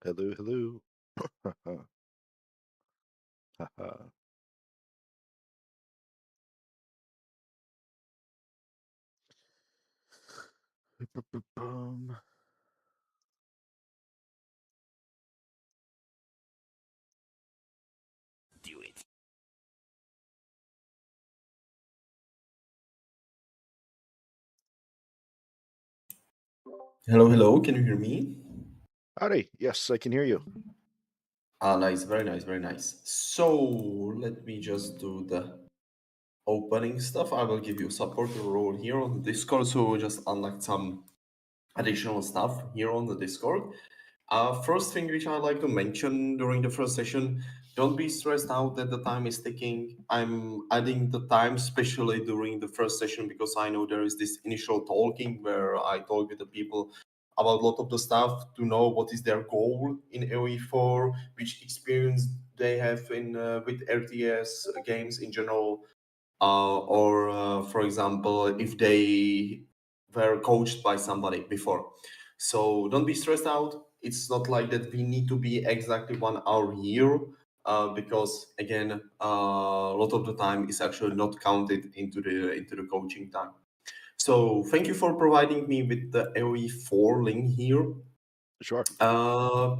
Hello, hello. Haha. Bum. Do it. Hello, hello. Can you hear me? Howdy. Yes, I can hear you. Ah, nice, very nice, very nice. So let me just do the opening stuff. I will give you support role here on the Discord. So just unlock some additional stuff here on the Discord. First thing which I like to mention during the first session, don't be stressed out that the time is ticking. I'm adding the time, especially during the first session, because I know there is this initial talking where I talk with the people about a lot of the stuff to know what is their goal in AOE4, which experience they have in with RTS games in general, or for example, if they were coached by somebody before. So don't be stressed out. It's not like that we need to be exactly 1 hour here, because again, a lot of the time is actually not counted into the coaching time. So thank you for providing me with the AOE4 link here. Sure. Uh,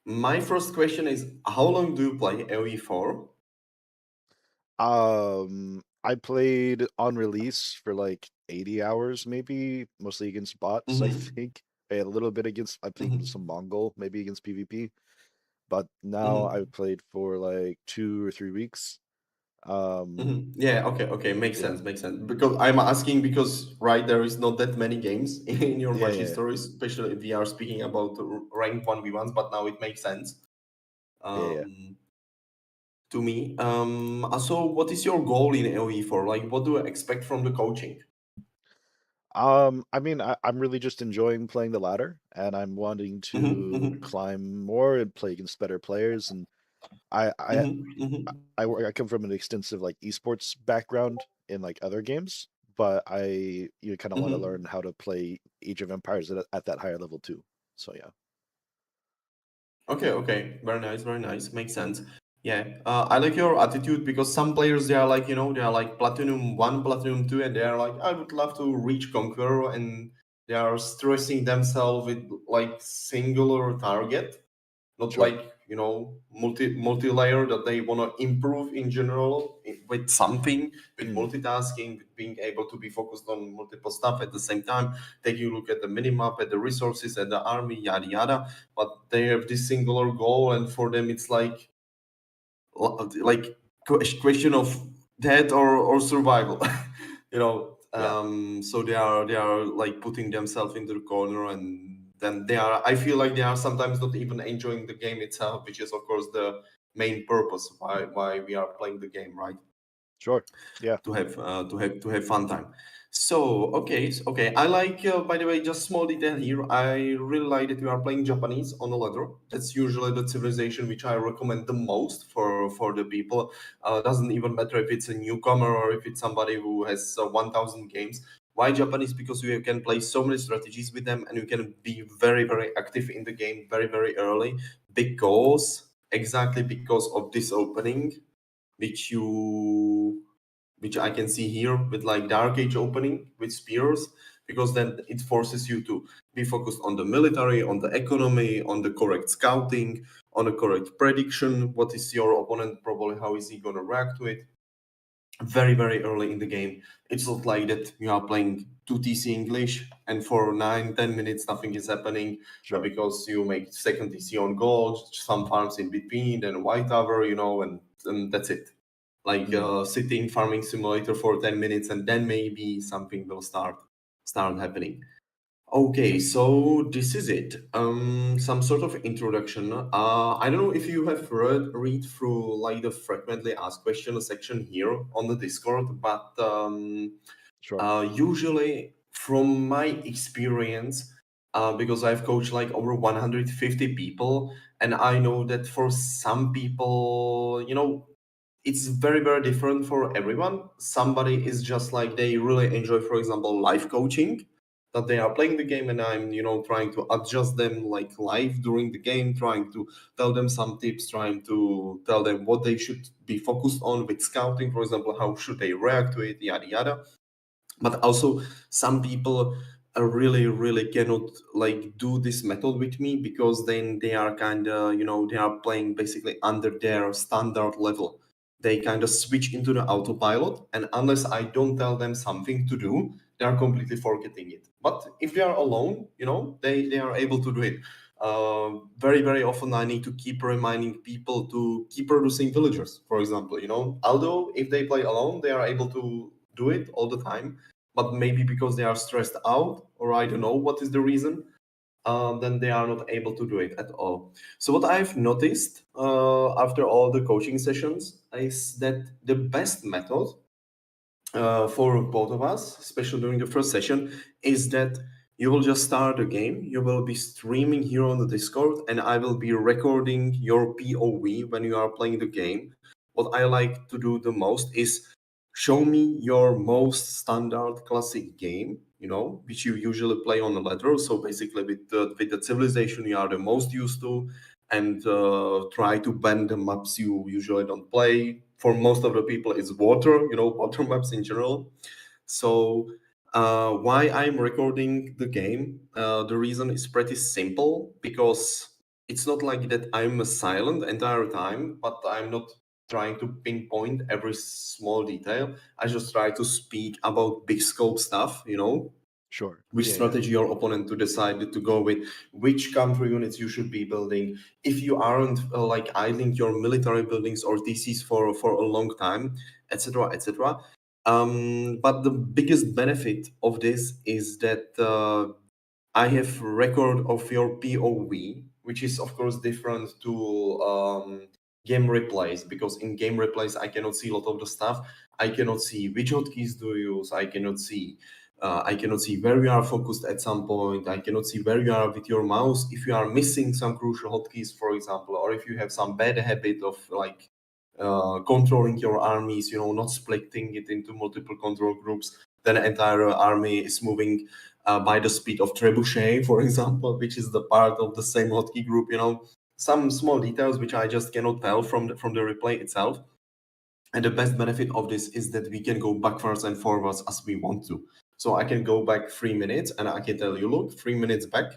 my first question is, how long do you play AOE4? I played on release for like 80 hours, maybe, mostly against bots, I Mm-hmm. think. A little bit against, I played Mm-hmm. some Mongol, maybe against PvP. But now Mm-hmm. I've played for like 2 or 3 weeks. Um, Yeah, okay, okay, makes yeah. sense, makes sense. Because I'm asking because right there is not that many games in your Yeah, match yeah, histories, especially if we are speaking about ranked 1v1s, but now it makes sense yeah, yeah. um, to me. So what is your goal in AoE for? Like, what do you expect from the coaching? I mean, I'm really just enjoying playing the ladder, and I'm wanting Mm-hmm, to mm-hmm, climb more and play against better players. And I, I, mm-hmm, mm-hmm, I come from an extensive like esports background in like other games, but I kind of want to mm-hmm. learn how to play Age of Empires at that higher level too. So yeah, Okay, okay, very nice, very nice. Makes sense. Yeah, I like your attitude because some players they are like they are like Platinum 1, Platinum 2, and they are like I would love to reach Conqueror, and they are stressing themselves with like singular target, not sure. like multi layer that they want to improve in general with something, with Mm, multitasking, with being able to be focused on multiple stuff at the same time, taking a look at the minimap, at the resources, at the army, yada yada. But they have this singular goal, and for them it's like question of death or survival. yeah, So they are like putting themselves into the corner, and then they are, I feel like they are sometimes not even enjoying the game itself, which is of course the main purpose why we are playing the game, right? sure. Yeah. To have fun time. So okay, I like, by the way, just small detail here. I really like that you are playing Japanese on the ladder. That's usually the civilization which I recommend the most for the people. Doesn't even matter if it's a newcomer or if it's somebody who has 1,000 games. Why Japanese? Because you can play so many strategies with them, and you can be very very active in the game very very early. Because exactly because of this opening, which you which I can see here with like Dark Age opening with spears, because then it forces you to be focused on the military, on the economy, on the correct scouting, on the correct prediction. What is your opponent probably? How is he gonna react to it? Very very early in the game. It's not like that you are playing 2 TC English and for 9-10 minutes nothing is happening, Sure. because you make second TC on gold, some farms in between, then white tower, and that's it. Like Mm, sitting farming simulator for 10 minutes, and then maybe something will start happening. Okay, so this is it. Some sort of introduction. I don't know if you have read through like the frequently asked questions section here on the Discord, but sure. usually from my experience, because I've coached like over 150 people, and I know that for some people, it's very very different for everyone. Somebody is just like they really enjoy, for example, life coaching. that they are playing the game, and I'm trying to adjust them like live during the game, trying to tell them some tips, trying to tell them what they should be focused on with scouting, for example, how should they react to it, yada yada. But also some people really cannot like do this method with me, because then they are kind of they are playing basically under their standard level. They kind of switch into the autopilot, and unless I don't tell them something to do, they are completely forgetting it. But if they are alone, they are able to do it. Very often I need to keep reminding people to keep producing villagers, for example. Although if they play alone, they are able to do it all the time, but maybe because they are stressed out, or I don't know what is the reason, then they are not able to do it at all. So what I've noticed after all the coaching sessions is that the best method for both of us, especially during the first session, is that you will just start a game. You will be streaming here on the Discord, and I will be recording your POV when you are playing the game. What I like to do the most is show me your most standard classic game, which you usually play on the ladder. So basically, with the civilization you are the most used to, and try to ban the maps you usually don't play. For most of the people, it's water, water maps in general. So why I'm recording the game? The reason is pretty simple, because it's not like that I'm silent the entire time, but I'm not trying to pinpoint every small detail. I just try to speak about big scope stuff, Sure. which Yeah, yeah. strategy your opponent to decide to go with, which country units you should be building, if you aren't like idling your military buildings or TCs for a long time, etc., etc. But the biggest benefit of this is that I have record of your POV, which is of course different to game replays, because in game replays I cannot see a lot of the stuff. I cannot see which hotkeys do you use. I cannot see where you are focused at some point. I cannot see where you are with your mouse. If you are missing some crucial hotkeys, for example, or if you have some bad habit of like controlling your armies, not splitting it into multiple control groups, then an entire army is moving by the speed of trebuchet, for example, which is the part of the same hotkey group. Some small details which I just cannot tell from the replay itself. And the best benefit of this is that we can go backwards and forwards as we want to. So I can go back 3 minutes and I can tell you, look, 3 minutes back,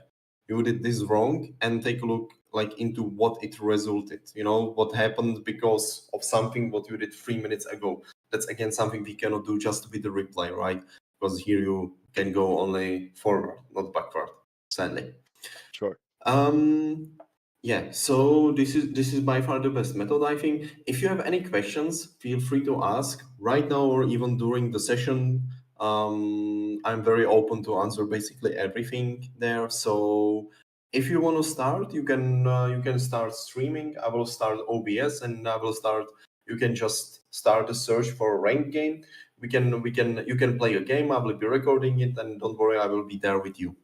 you did this wrong, and take a look like into what it resulted. What happened because of something what you did 3 minutes ago. That's again something we cannot do just with the replay, right? Because here you can go only forward, not backward, sadly. Sure. Um, yeah, so this is by far the best method, I think. If you have any questions, feel free to ask right now or even during the session. I'm very open to answer basically everything there. So if you want to start, you can start streaming. I will start OBS, and I will start. You can just start a search for a ranked game. You can play a game. I will be recording it, and don't worry, I will be there with you.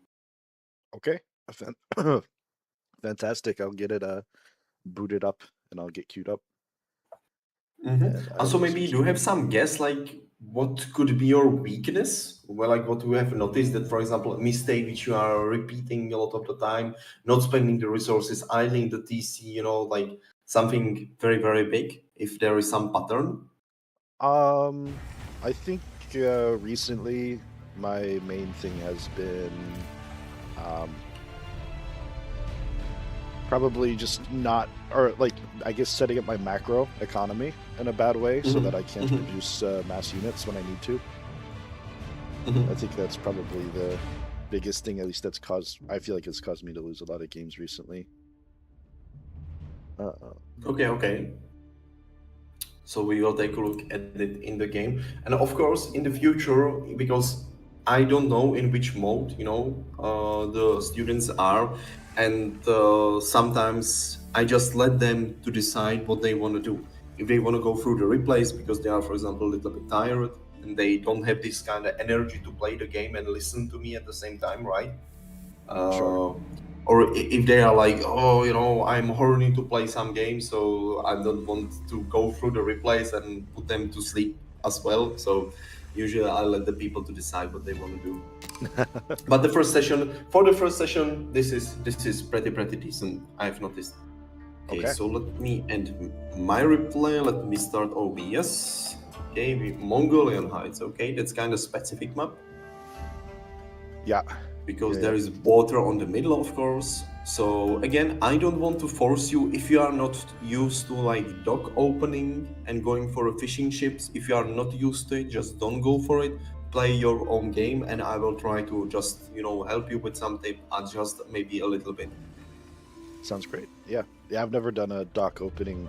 Okay. Fantastic. I'll get it booted up and I'll get queued up and I Also, will maybe start do you have streaming. some guess, like what could be your weakness? Well, like what we have noticed that, for example, a mistake which you are repeating a lot of the time, not spending the resources, idling the TC, like something very big. If there is some pattern. Um, I think recently my main thing has been um probably just not, or like, I guess setting up my macro economy in a bad way so that I Hmm. can't produce mass units when I need to. I Hmm. think that's probably the biggest thing, at least that's caused, I feel like it's caused me to lose a lot of games recently. Uh, Okay. So we will take a look at it in the game, and of course in the future, because I don't know in which mode the students are, and sometimes I just let them to decide what they want to do. If they want to go through the replays because they are, for example, a little bit tired and they don't have this kind of energy to play the game and listen to me at the same time, right? sure. uh, or if they are like, oh, I'm horny to play some games, so I don't want to go through the replays and put them to sleep as well. So Usually I let the people to decide what they want to do. But the first session, for the first session, this is pretty decent. I've noticed. Okay, Okay. so let me end my replay. Let me start OBS. Okay, Mongolian Heights. Okay, that's kind of specific map Yeah. because Yeah, there is water on the middle, of course. So again, I don't want to force you if you are not used to like dock opening and going for a fishing ships. If you are not used to it, just don't go for it. Play your own game, and I will try to just help you with some tip, adjust maybe a little bit. sounds great. Yeah. Yeah, I've never done a dock opening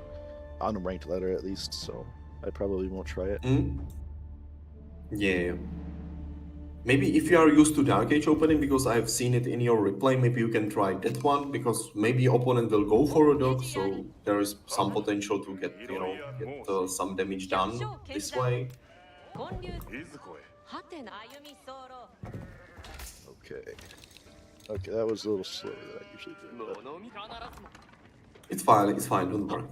on a ranked ladder at least, so I probably won't try it. Yeah. Maybe if you are used to Dark Age opening, because I've seen it in your replay, maybe you can try that one, because maybe opponent will go for a dog, so there is some potential to get some damage done this way. Okay. Okay, that was a little slower than I usually do. But... It's fine, don't worry.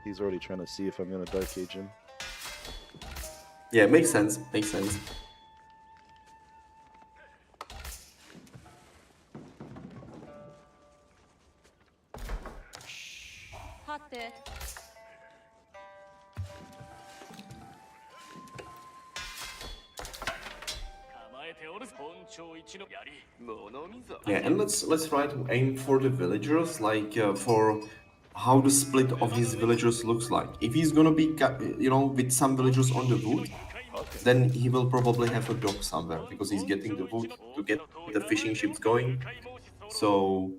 He's already trying to see if I'm gonna Dark Age him. Yeah, makes sense, makes sense. Yeah, and let's try to aim for the villagers, like for how the split of his villagers looks like. If he's gonna be, with some villagers on the wood, then he will probably have a dock somewhere because he's getting the wood to get the fishing ships going. So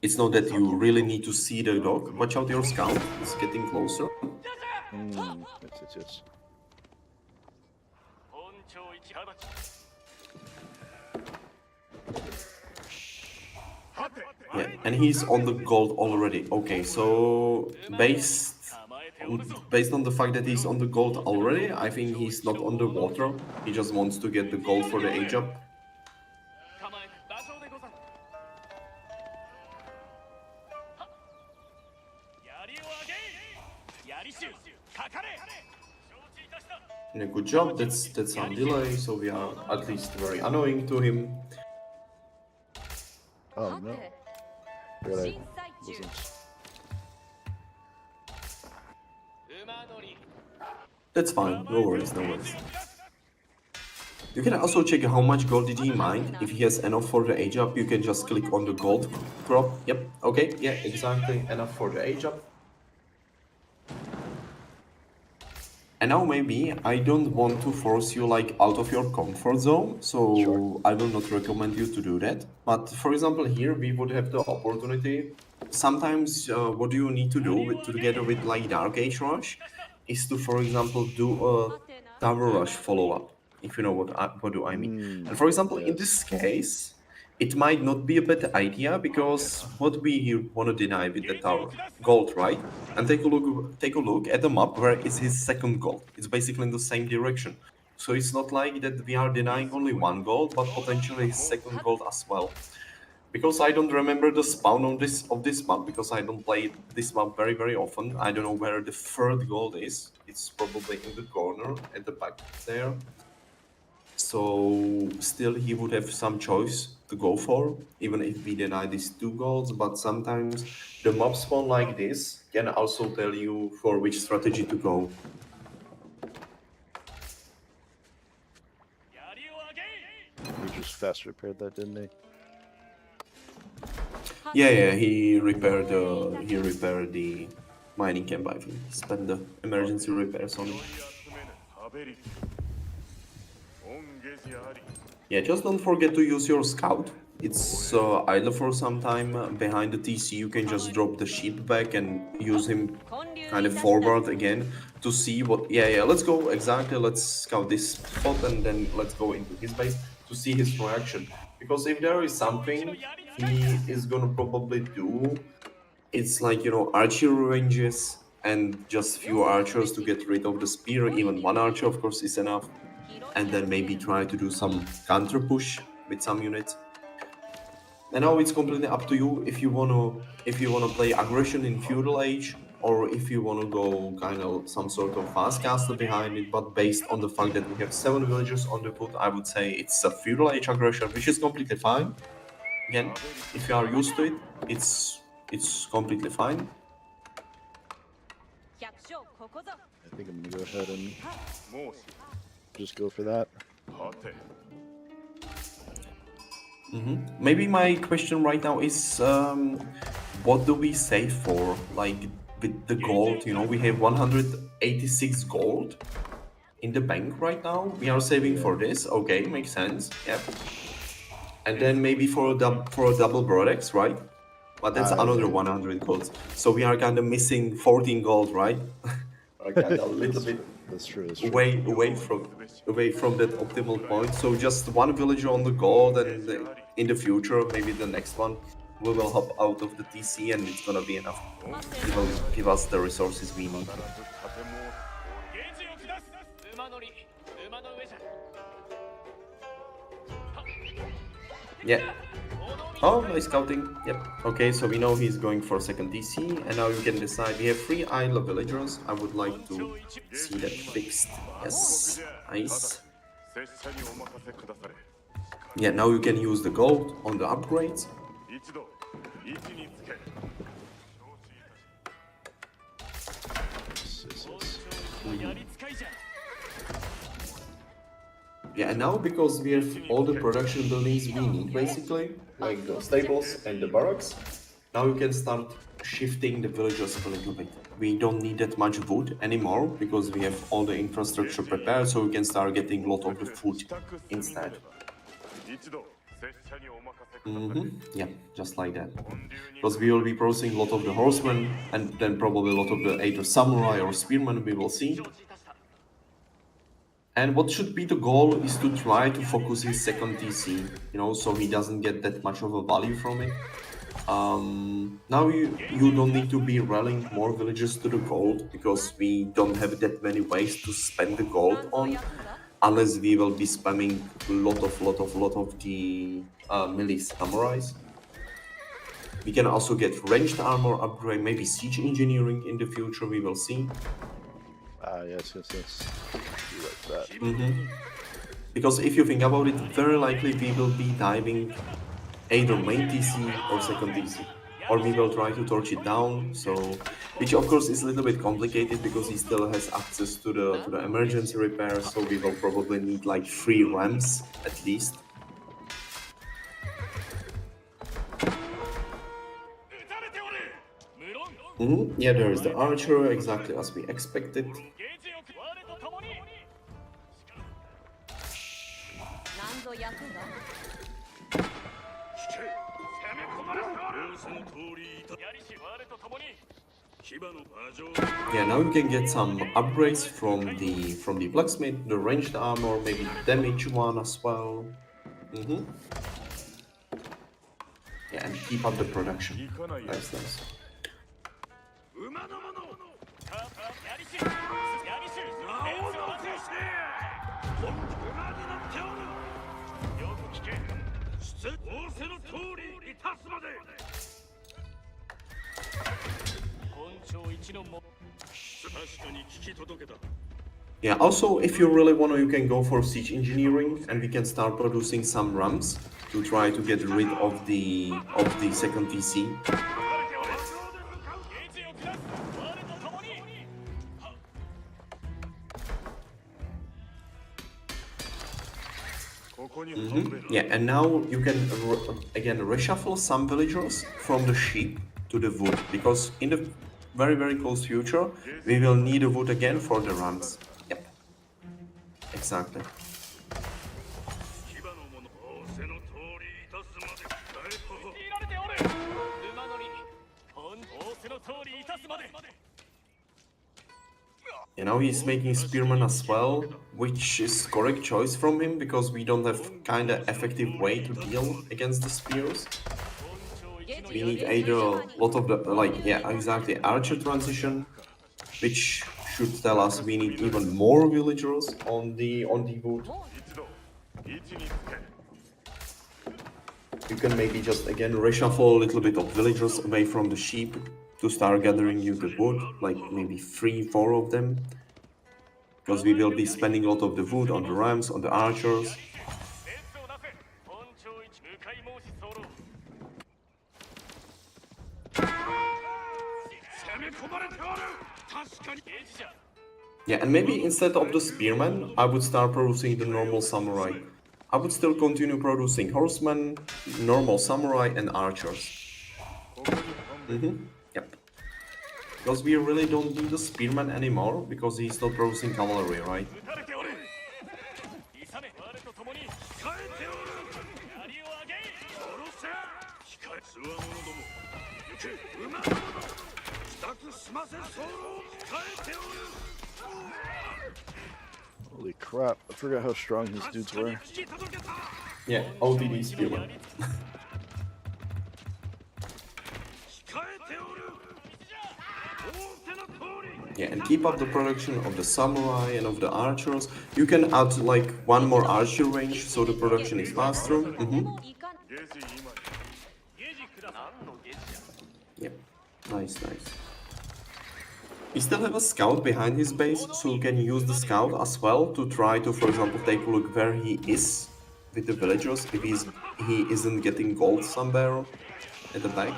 it's not that you really need to see the dock. Watch out, your scout is getting closer. Yes. Yeah, and he's on the gold already. Okay, so based on the fact that he's on the gold already, I think he's not on the water. He just wants to get the gold for the age up. Yeah, good job. That's some delay, so we are at least very annoying to him. Oh no. But I wasn't. That's fine. No worries, no worries. You can also check how much gold did he mine. If he has enough for the age up, you can just click on the gold crop. Yep, okay, yeah, exactly. Enough for the age up. And now maybe I don't want to force you like out of your comfort zone, so Sure. I will not recommend you to do that. But for example, here we would have the opportunity. Sometimes what you need to do together with like Dark Age Rush is to, for example, do a Tower Rush follow-up, if you know what do I mean. And for example, in Yes. this case, it might not be a bad idea because what we want to deny with the tower, gold, right? And take a look at the map where is his second gold. It's basically in the same direction. So it's not like that we are denying only one gold, but potentially his second gold as well. Because I don't remember the spawn of this map, because I don't play this map very often. I don't know where the third gold is. It's probably in the corner at the back there. So still he would have some choice to go for, even if we deny these two golds. But sometimes the mob spawn like this can also tell you for which strategy to go. He just fast repaired that, didn't he? Yeah, he repaired the mining camp. I think he spent the emergency repairs on it. Yeah, just don't forget to use your scout. It's idle for some time behind the TC. You can just drop the sheep back and use him kind of forward again to see what. Yeah. Let's go exactly. Let's scout this spot and then let's go into his base to see his reaction. Because if there is something he is gonna probably do it's like, you know, archery ranges and just few archers to get rid of the spear. Even one archer, of course, is enough. And then maybe try to do some counter push with some units. And now it's completely up to you if you wanna play aggression in feudal age, or if you wanna go kind of some sort of fast castle behind it. But based on the fact that we have 7 villagers on the foot, I would say it's a feudal age aggression, which is completely fine. Again, if you are used to it, it's completely fine. I think I'm gonna go ahead and just go for that. Maybe my question right now is, what do we save for? Like with the gold, you know, we have 186 gold in the bank right now. We are saving for this. Okay, makes sense. Yep. And then maybe for a double Brodex, right? But that's another 100 gold. So we are kind of missing 14 gold, right? Kind of a little bit. That's true. That's true. Away from that optimal point. So just one villager on the gold, and in the future, maybe the next one, we will hop out of the TC, and it's gonna be enough. It will give us the resources we need. Yeah. Oh, nice scouting. Yep. Okay, so we know he's going for second DC, and now you can decide. We have 3 idle villagers. I would like to see that fixed. Yes. Nice. Yeah, now you can use the gold on the upgrades. Yeah, and now because we have all the production buildings we need, basically, like the stables and the barracks, now you can start shifting the villagers a little bit. We don't need that much wood anymore because we have all the infrastructure prepared, so we can start getting a lot of the food instead. Yeah, just like that. Because we will be processing a lot of the horsemen, and then probably a lot of the either samurai or spearmen we will see. And what should be the goal is to try to focus his second TC, you know, so he doesn't get that much of a value from it. Now you don't need to be rallying more villagers to the gold, because we don't have that many ways to spend the gold on, unless we will be spamming a lot of the melee samurais. We can also get ranged armor upgrade, maybe siege engineering in the future, we will see. Yes. Like that. Because if you think about it, very likely we will be diving either main TC or second TC, or we will try to torch it down. So, which of course is a little bit complicated because he still has access to the emergency repair. So we will probably need like 3 ramps at least. Yeah, there is the archer, exactly as we expected. Yeah, now you can get some upgrades from the blacksmith, the ranged armor, maybe damage one as well. Yeah, and keep up the production. Nice. Yeah, also if you really want to, you can go for siege engineering, and we can start producing some rams to try to get rid of the second TC. Yeah, and now you can again reshuffle some villagers from the sheep to the wood, because in the very close future we will need a wood again for the rams. Yep, exactly. You know, he's making spearmen as well, which is correct choice from him, because we don't have kinda effective way to deal against the spears. We need either a lot of the, like, yeah, exactly, archer transition, which should tell us we need even more villagers on the wood. You can maybe just again reshuffle a little bit of villagers away from the sheep to start gathering you the wood, like maybe 3-4 of them. Because we will be spending a lot of the wood on the rams, on the archers. Yeah, and maybe instead of the spearmen, I would start producing the normal samurai. I would still continue producing horsemen, normal samurai, and archers. Yep. Because we really don't need the spearman anymore, because he's not producing cavalry, right? Holy crap, I forgot how strong these dudes were. Yeah, ODD spearman. Yeah, and keep up the production of the samurai and of the archers. You can add like one more archer range, so the production is faster. Yeah, nice, nice. We still have a scout behind his base, so you can use the scout as well to try to, for example, take a look where he is with the villagers, if he isn't getting gold somewhere at the back.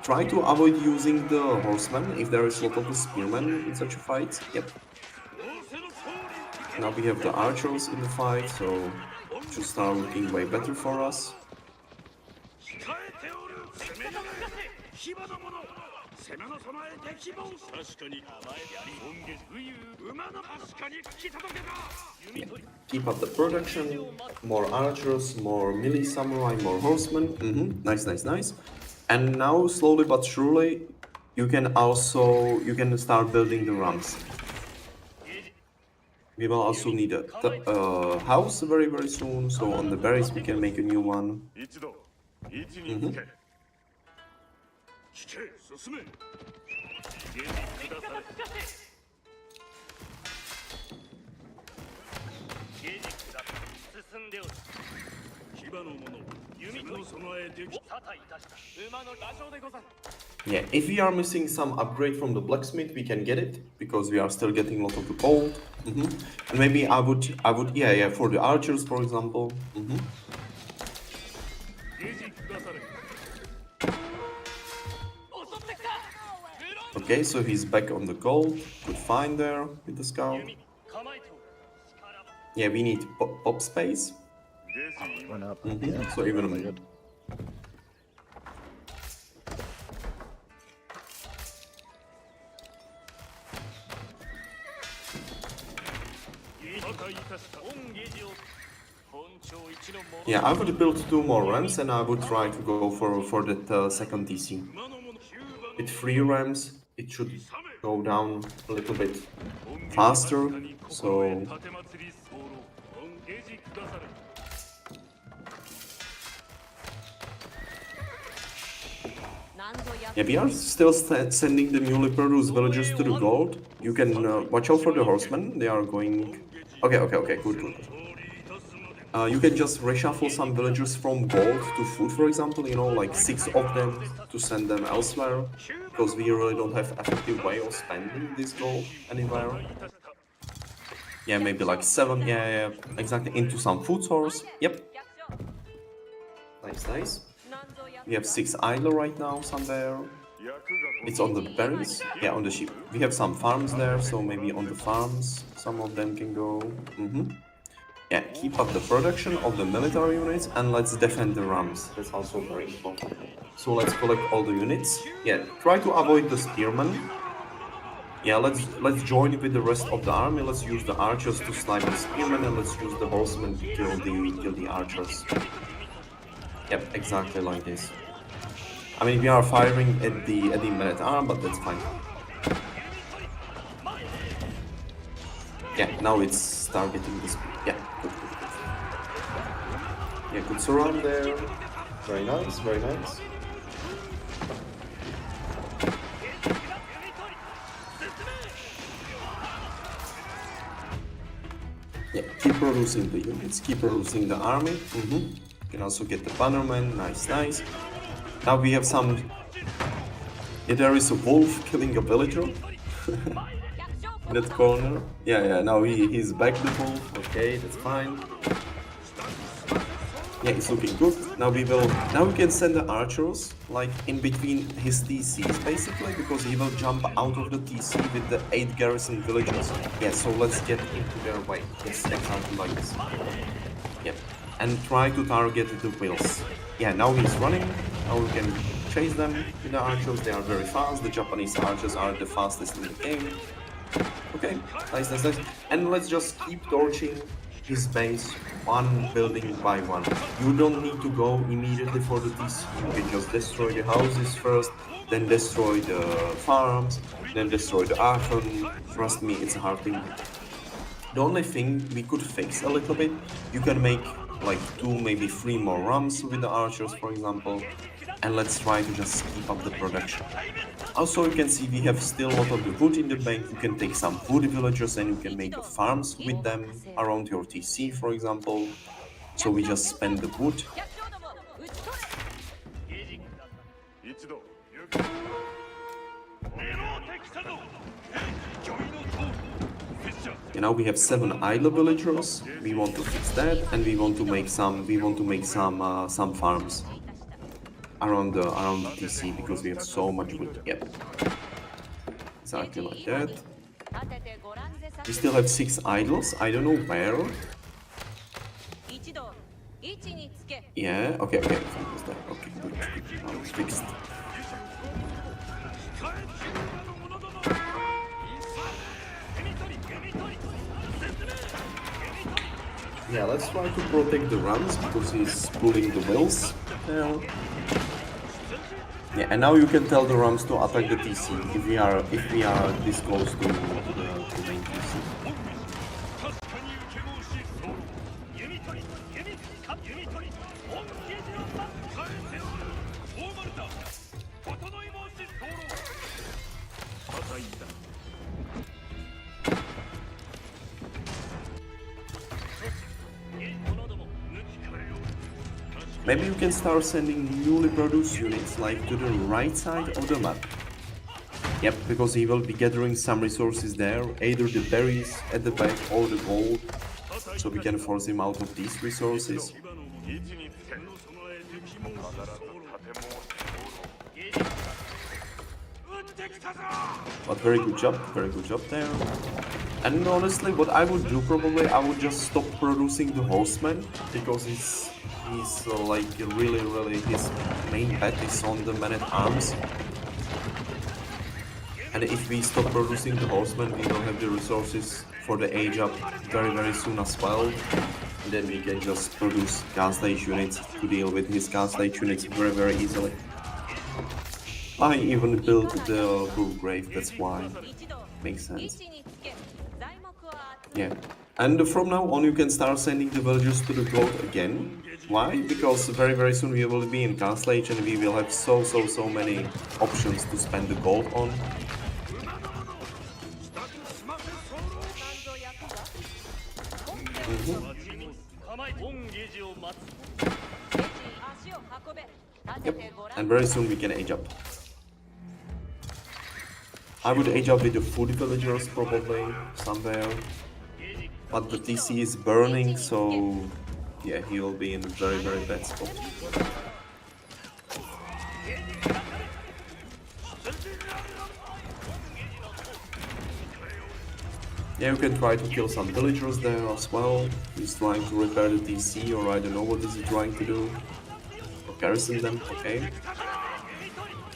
Try to avoid using the horsemen if there is a lot of the spearmen in such a fight. Yep. Now we have the archers in the fight, so it should start looking way better for us. Yeah. Keep up the production, more archers, more melee samurai, more horsemen. Nice, nice, nice. And now, slowly but surely, you can start building the rams. We will also need a house very, very soon, so on the berries we can make a new one. Yeah, if we are missing some upgrade from the blacksmith, we can get it because we are still getting a lot of the gold. And maybe I would, yeah, for the archers, for example. Okay, so he's back on the gold. Good find there with the scout. Yeah, we need pop space. Went up. So even yeah, I would build 2 more rams and I would try to go for that second DC. With 3 rams, it should go down a little bit faster. So yeah, we are still sending the newly produced villagers to the gold. You can watch out for the horsemen. They are going. Okay, good. You can just reshuffle some villagers from gold to food, for example, you know, like 6 of them to send them elsewhere, because we really don't have effective way of spending this gold anywhere. Yeah, maybe like 7, yeah, exactly, into some food source. Yep. Nice. We have 6 idler right now somewhere. It's on the berries, yeah, on the sheep. We have some farms there, so maybe on the farms some of them can go. Yeah, keep up the production of the military units and let's defend the rams. That's also very important. So let's collect all the units. Yeah, try to avoid the spearmen. Yeah, let's join with the rest of the army. Let's use the archers to snipe the spearmen and let's use the horsemen to kill the archers. Yep, exactly like this. I mean, we are firing at the men-at-arms, but that's fine. Yeah, now it's targeting the spear. Yeah, good. Yeah, good surround there. Very nice. Keep producing the units, keep producing the army. You can also get the bannerman, nice, nice. Now we have some... Yeah, there is a wolf killing a villager in that corner. Yeah, now he's back the wolf, okay, that's fine. Yeah, it's looking good. Now we can send the archers like in between his TCs basically, because he will jump out of the TC with the 8 garrison villagers. Yeah, so let's get into their way. Yes, exactly like this. Yep, and try to target the wheels. Yeah, now he's running. Now we can chase them with the archers. They are very fast. The Japanese archers are the fastest in the game. Okay, nice. And let's just keep torching his base one building by one. You don't need to go immediately for the TC. You can just destroy the houses first, then destroy the farms, then destroy the Aachen. Trust me, it's a hard thing. The only thing we could fix a little bit, you can make like 2, maybe 3 more runs with the archers, for example, and let's try to just keep up the production. Also, you can see we have still a lot of the wood in the bank. You can take some wood villagers and you can make farms with them around your TC, for example. So we just spend the wood. And now we have 7 idle villagers. We want to fix that, and we want to make some farms around the TC because we have so much wood. Yep, exactly like that. We still have 6 idols. I don't know where. Yeah. Okay. Okay, good. Now it's fixed. Yeah, let's try to protect the runs because he's pulling the wheels there. Yeah, and now you can tell the rams to attack the TC if we are this close to the main TC. Maybe you can start sending newly produced units like to the right side of the map. Yep, because he will be gathering some resources there, either the berries at the back or the gold, so we can force him out of these resources. But very good job there. And honestly, what I would do probably, I would just stop producing the horseman, because he's like really his main bet is on the man-at-arms. And if we stop producing the horsemen, we will have the resources for the age up very soon as well. And then we can just produce Castle Age units to deal with his Castle Age units very easily. I even built the Grave, that's why. Makes sense. Yeah. And from now on you can start sending the villagers to the gold again. Why? Because very soon we will be in Castle Age and we will have so many options to spend the gold on. Yep. And very soon we can age up. I would age up with the food villagers probably somewhere. But the TC is burning, so yeah, he will be in a very bad spot. Yeah, you can try to kill some villagers there as well. He's trying to repair the TC, or I don't know what is he trying to do. Or garrison them, okay.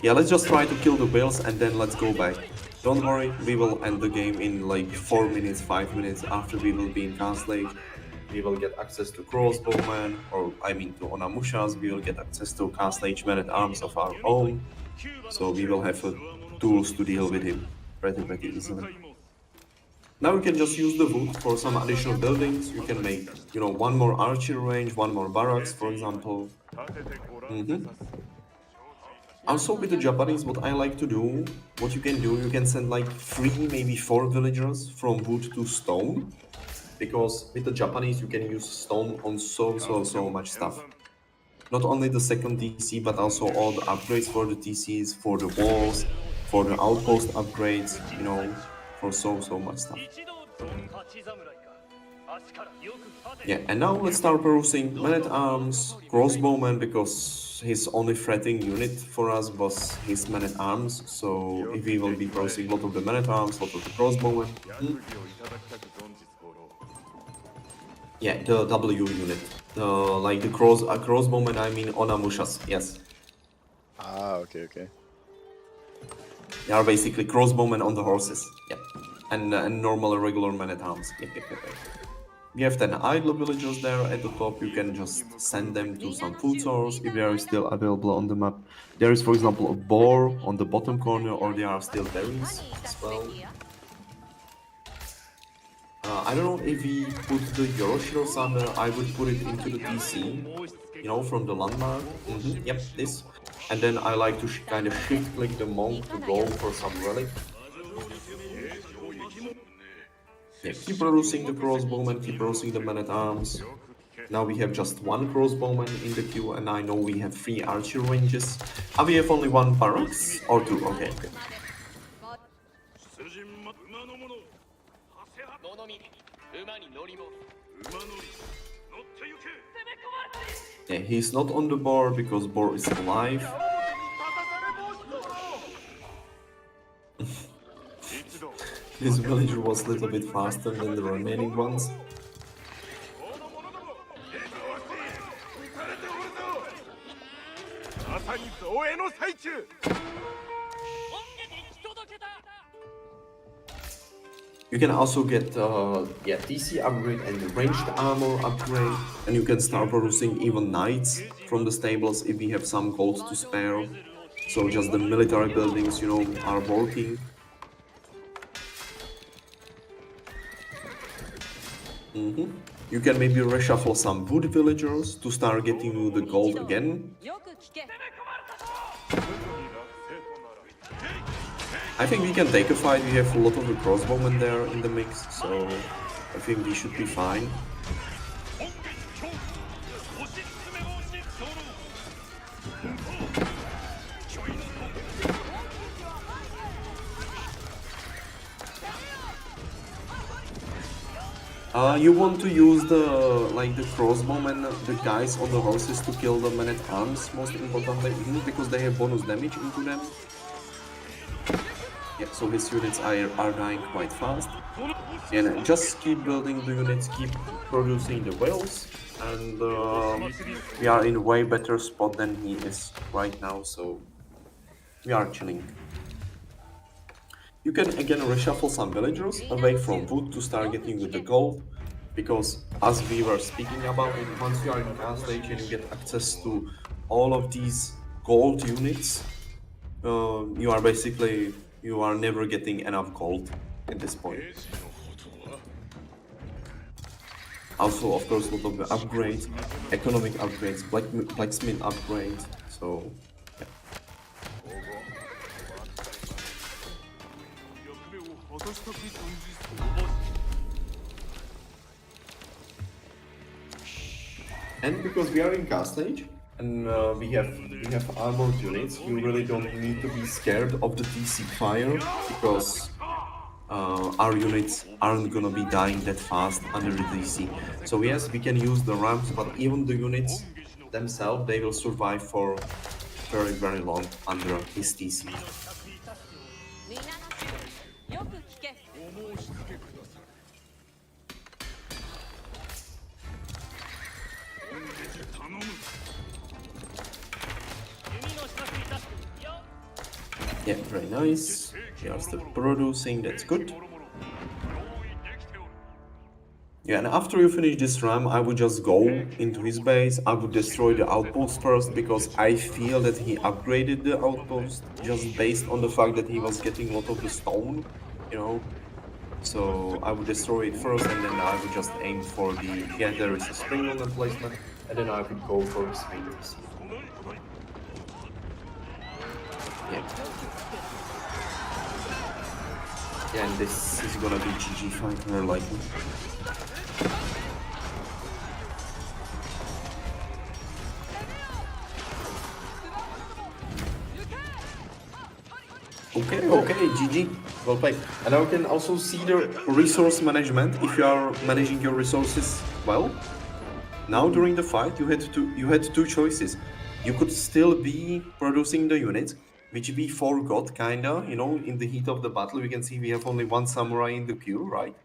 Yeah, let's just try to kill the whales and then let's go back. Don't worry, we will end the game in like 4 minutes, 5 minutes after we will be in Castle Age. We will get access to crossbowmen, or I mean to Onamushas. We will get access to Castle Age men-at-arms of our own. So we will have tools to deal with him pretty easily. Now you can just use the wood for some additional buildings. You can make, you know, 1 more archery range, 1 more barracks, for example. Also with the Japanese, what I like to do, what you can do, you can send like 3, maybe 4 villagers from wood to stone. because with the Japanese you can use stone on so much stuff. Not only the second DC, but also all the upgrades for the TCs, for the walls, for the outpost upgrades, you know, for so much stuff. Yeah, and now let's start perusing man-at-arms, crossbowman, because his only threatening unit for us was his man-at-arms, so if we will be perusing a lot of the man-at-arms, a lot of the crossbowmen. Yeah, the W unit. Like the crossbowman, I mean Onamushas, yes. Ah, okay. They are basically crossbowmen on the horses, yep. And normal regular men-at-arms, yep. We have 10 idle villagers there at the top. You can just send them to some food source if they are still available on the map. There is, for example, a boar on the bottom corner, or there are still berries as well. I don't know if we put the Yoroshiro somewhere. I would put it into the DC, you know, from the landmark. Yep, this. And then I like to kind of shift click the monk to go for some relic. Yeah, keep producing the crossbowman, keep producing the man-at-arms. Now we have just one crossbowman in the queue, and I know we have 3 archer ranges. We have only 1 barracks? Or 2, okay. Yeah, he's not on the boar because boar is alive. This villager was a little bit faster than the remaining ones. You can also get DC upgrade and the ranged armor upgrade, and you can start producing even knights from the stables if we have some gold to spare. So just the military buildings, you know, are working. You can maybe reshuffle some wood villagers to start getting you the gold again. I think we can take a fight. We have a lot of the crossbowmen there in the mix, so I think we should be fine. You want to use the crossbowmen, the guys on the horses, to kill the men-at-arms, most importantly, because they have bonus damage into them. Yeah, so his units are dying quite fast. And just keep building the units, keep producing the whales, and we are in a way better spot than he is right now, so we are chilling. You can again reshuffle some villagers away from wood to start getting with the gold, because as we were speaking about, once you are in gas stage and you get access to all of these gold units, you are never getting enough gold at this point. Also, of course, a lot of the upgrades, economic upgrades, blacksmith upgrades, so yeah. And because we are in gas stage and we have armored units, you really don't need to be scared of the DC fire, because our units aren't gonna be dying that fast under the DC. So yes, we can use the ramps, but even the units themselves, they will survive for very long under his DC. Yeah, very nice. We are still producing, that's good. Yeah, and after you finish this ram, I would just go into his base. I would destroy the outpost first, because I feel that he upgraded the outpost just based on the fact that he was getting a lot of the stone, you know. So I would destroy it first, and then I would just aim for the... Yeah, there is a spring on emplacement, and then I would go for his fingers. Yeah. Yeah, and this is gonna be GG fight, more likely. Okay, okay, GG. Well played. And now we can also see the resource management. If you are managing your resources well, now Mm, during the fight you had two choices. You could still be producing the units, which we forgot kinda, in the heat of the battle. We can see we have only one samurai in the queue, right?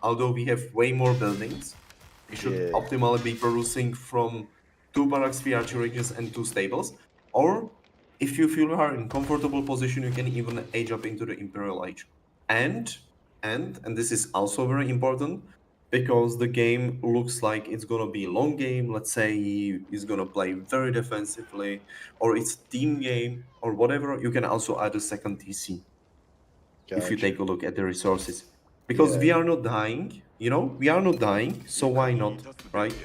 Although we have way more buildings, we should yeah, optimally be producing from two barracks, three archery ranges, and two stables. Or if you feel you are in comfortable position, you can even age up into the Imperial Age. And and this is also very important because the game looks like it's gonna be a long game. Let's say he's gonna play very defensively, or it's team game, or whatever. You can also add a second TC if you gotcha. take a look at the resources, because Yeah, we are not dying. We are not dying, so why not, right?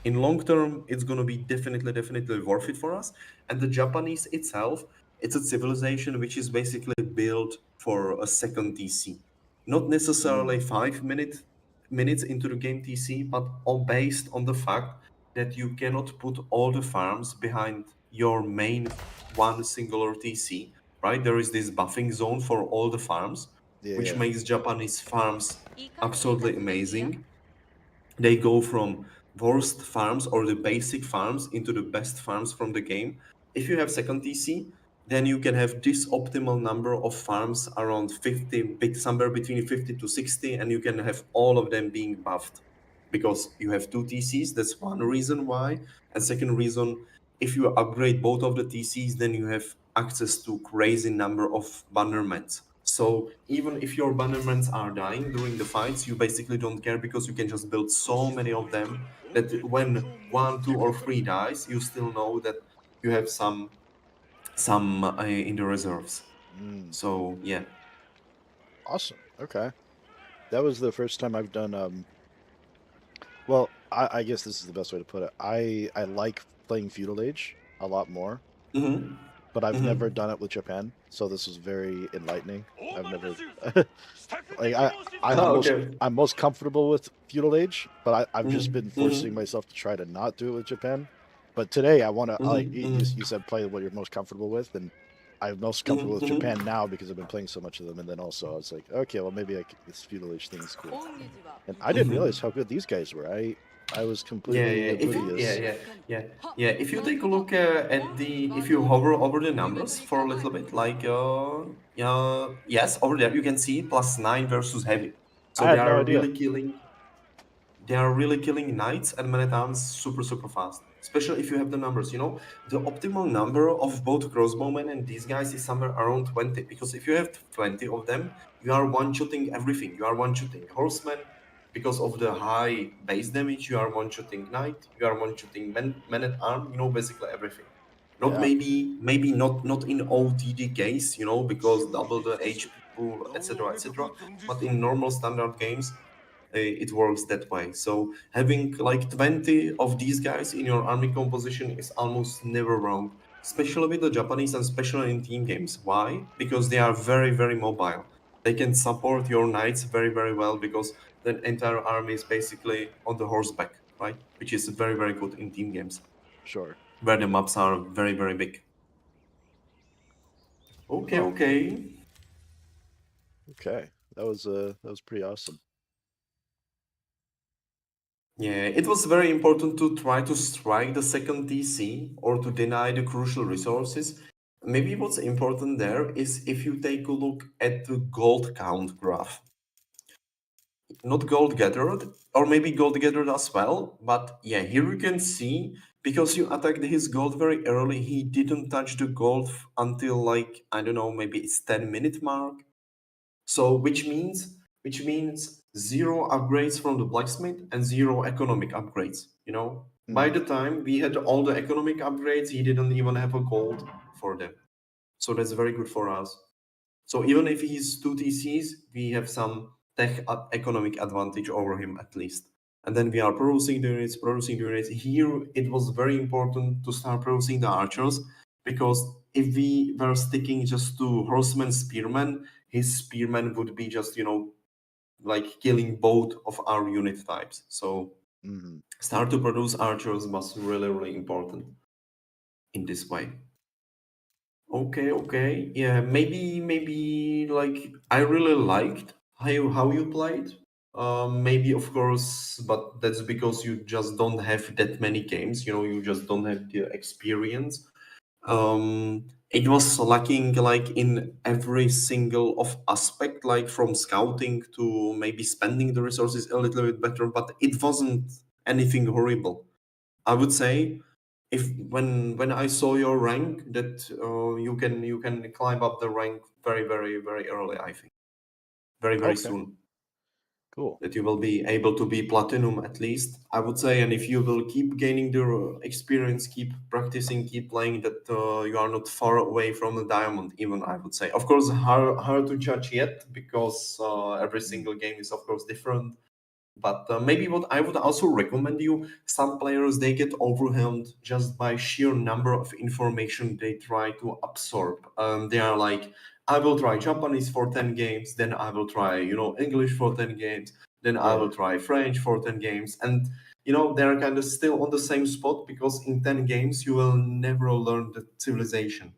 In long term it's going to be definitely worth it for us. And the Japanese itself, it's a civilization which is basically built for a second TC, not necessarily mm, 5 minutes into the game TC, but all based on the fact that you cannot put all the farms behind your main one singular TC, right? There is this buffing zone for all the farms, yeah, which yeah, makes Japanese farms いい感じ、いい absolutely 感じですよ。amazing. They go from worst farms or the basic farms into the best farms from the game. If you have second TC, then you can have this optimal number of farms around 50, somewhere between 50 to 60, and you can have all of them being buffed because you have two TCs. That's one reason why. And second reason, if you upgrade both of the TCs, then you have access to crazy number of bannerments. So even if your bannerments are dying during the fights, you basically don't care because you can just build so many of them that when one, two, or three dies, you still know that you have some in the reserves. mm, So yeah. awesome. Okay, that was the first time I've done. Well, I guess this is the best way to put it. I like playing Feudal Age a lot more, Mm-hmm. but I've never Mm-hmm. done it with Japan, so this was very enlightening. I've never 支 like 度をして Ah, okay. I'm most comfortable with Feudal Age, but I've just been Mm-hmm. forcing Mm-hmm. myself to try to not do it with Japan. But today I want to like Mm-hmm. Mm-hmm. you said play what you're most comfortable with, and I'm most comfortable Mm-hmm. with Mm-hmm. Japan now because I've been playing so much of them. And then also I was like, okay, well maybe this Feudal Age thing is cool. 恩義寺は And い I ただ didn't く Mm-hmm. realize how good these guys were. I was Yeah, completely yeah. If you, yeah, oblivious. yeah, 確かに yeah, は yeah. If you なる take a ほど look at 本 the, が if you どう hover over the 夢と numbers い for か a ない little bit, like yeah, yes, over there you can see +9 versus heavy. I So had no idea. they are really killing knights and men at arms super fast. Especially if you have the numbers. The optimal number of both crossbowmen and these guys is somewhere around 20. Because if you have 20 of them, you are one-shooting everything. You are one-shooting horsemen. Because of the high base damage, you are one-shooting knight. You are one-shooting men at arm. Basically everything. Not Yeah, maybe not in OTD case. Because double the HP pool, etc. But in normal standard games, it works that way. So having like 20 of these guys in your army composition is almost never wrong, especially with the Japanese and especially in team games. Why? Because they are very mobile. They can support your knights very well because the entire army is basically on the horseback, right? Which is very good in team games sure. where the maps are very big. Okay, Huh. okay. Okay. That was pretty awesome. Yeah, it was very important to try to strike the second DC or to deny the crucial resources. Maybe what's important there is if you take a look at the gold count graph. Not gold gathered, or maybe gold gathered as well, but yeah, here you can see because you attacked his gold very early, he didn't touch the gold until like, I don't know, maybe it's 10-minute mark. So which means zero upgrades from the blacksmith and zero economic upgrades. By Mm, the time we had all the economic upgrades, he didn't even have a gold for them. So that's very good for us. So even if he's two TCs, we have some economic advantage over him at least. And then we are producing the units. Here it was very important to start producing the archers because if we were sticking just to horseman spearmen, his spearmen would be just, like killing both of our unit types. So hmm. start to produce archers was really important in this way. Okay, okay. Yeah, maybe like I really liked how you played. Maybe of course, but that's because you just don't have that many games. You know, you just don't have the experience. It was lacking like in every single of aspect, like from scouting to maybe spending the resources a little bit better, but it wasn't anything horrible. I would say if when I saw your rank that you can climb up the rank very early. I think very Okay, soon cool. that you will be able to be platinum at least. I would say, and if you will keep gaining the experience, keep practicing, keep playing, that you are not far away from the diamond. Even I would say, of course, hard to judge yet because every Mm, single game is of course different, but maybe what I would also recommend you, some players they get overwhelmed just by sheer number of information they try to absorb. They are like, I will try Japanese for 10 games, then I will try, English for 10 games, then I yeah. will try French for 10 games. And, they're kind of still on the same spot because in 10 games you will never learn the civilization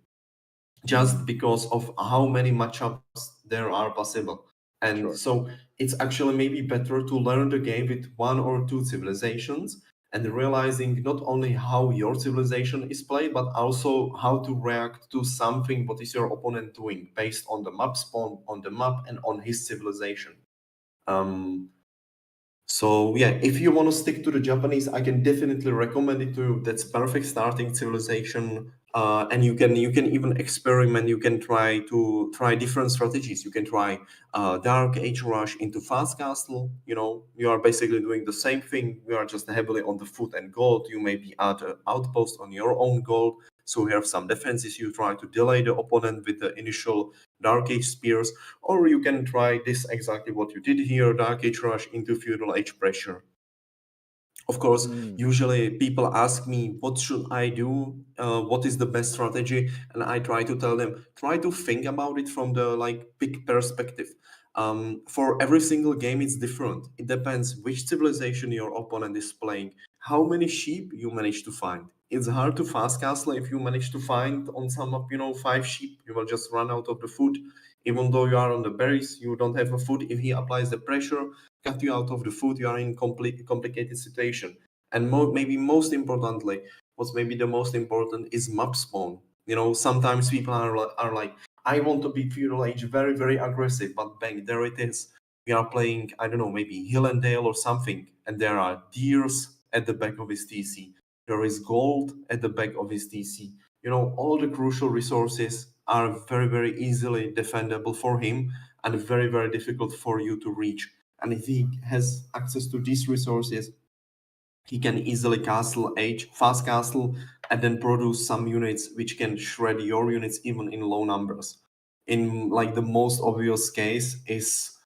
just Mm, because of how many matchups there are possible. And sure. so it's actually maybe better to learn the game with one or two civilizations and realizing not only how your civilization is played, but also how to react to something what is your opponent doing based on the map spawn on the map and on his civilization. Um, so yeah, if you want to stick to the Japanese, I can definitely recommend it to you. That's perfect starting civilization, and you can even experiment. You can try different strategies. You can try Dark Age Rush into Fast Castle. You are basically doing the same thing. You are just heavily on the foot and gold. You maybe add an outpost on your own gold. So you have some defenses. You try to delay the opponent with the initial Dark Age spears, or you can try this exactly what you did here, Dark Age Rush into Feudal Age Pressure. Of course, Mm, usually people ask me, what should I do? What is the best strategy? And I try to tell them, try to think about it from the like big perspective. For every single game, it's different. It depends which civilization your opponent is playing, how many sheep you manage to find. It's hard to fast castle if you manage to find on some of 5 sheep. You will just run out of the food. Even though you are on the berries, you don't have a food. If he applies the pressure, cut you out of the food, you are in complete complicated situation. And maybe most importantly, what's maybe the most important is map spawn. Sometimes people are like, I want to be feudal age very aggressive, but bang, there it is. We are playing, I don't know, maybe Hill and Dale or something, and there are deers at the back of his TC. There is gold at the back of his TC. All the crucial resources are very easily defendable for him and very difficult for you to reach. And if he has access to these resources, he can easily fast castle, and then produce some units which can shred your units even in low numbers. In like the most obvious case is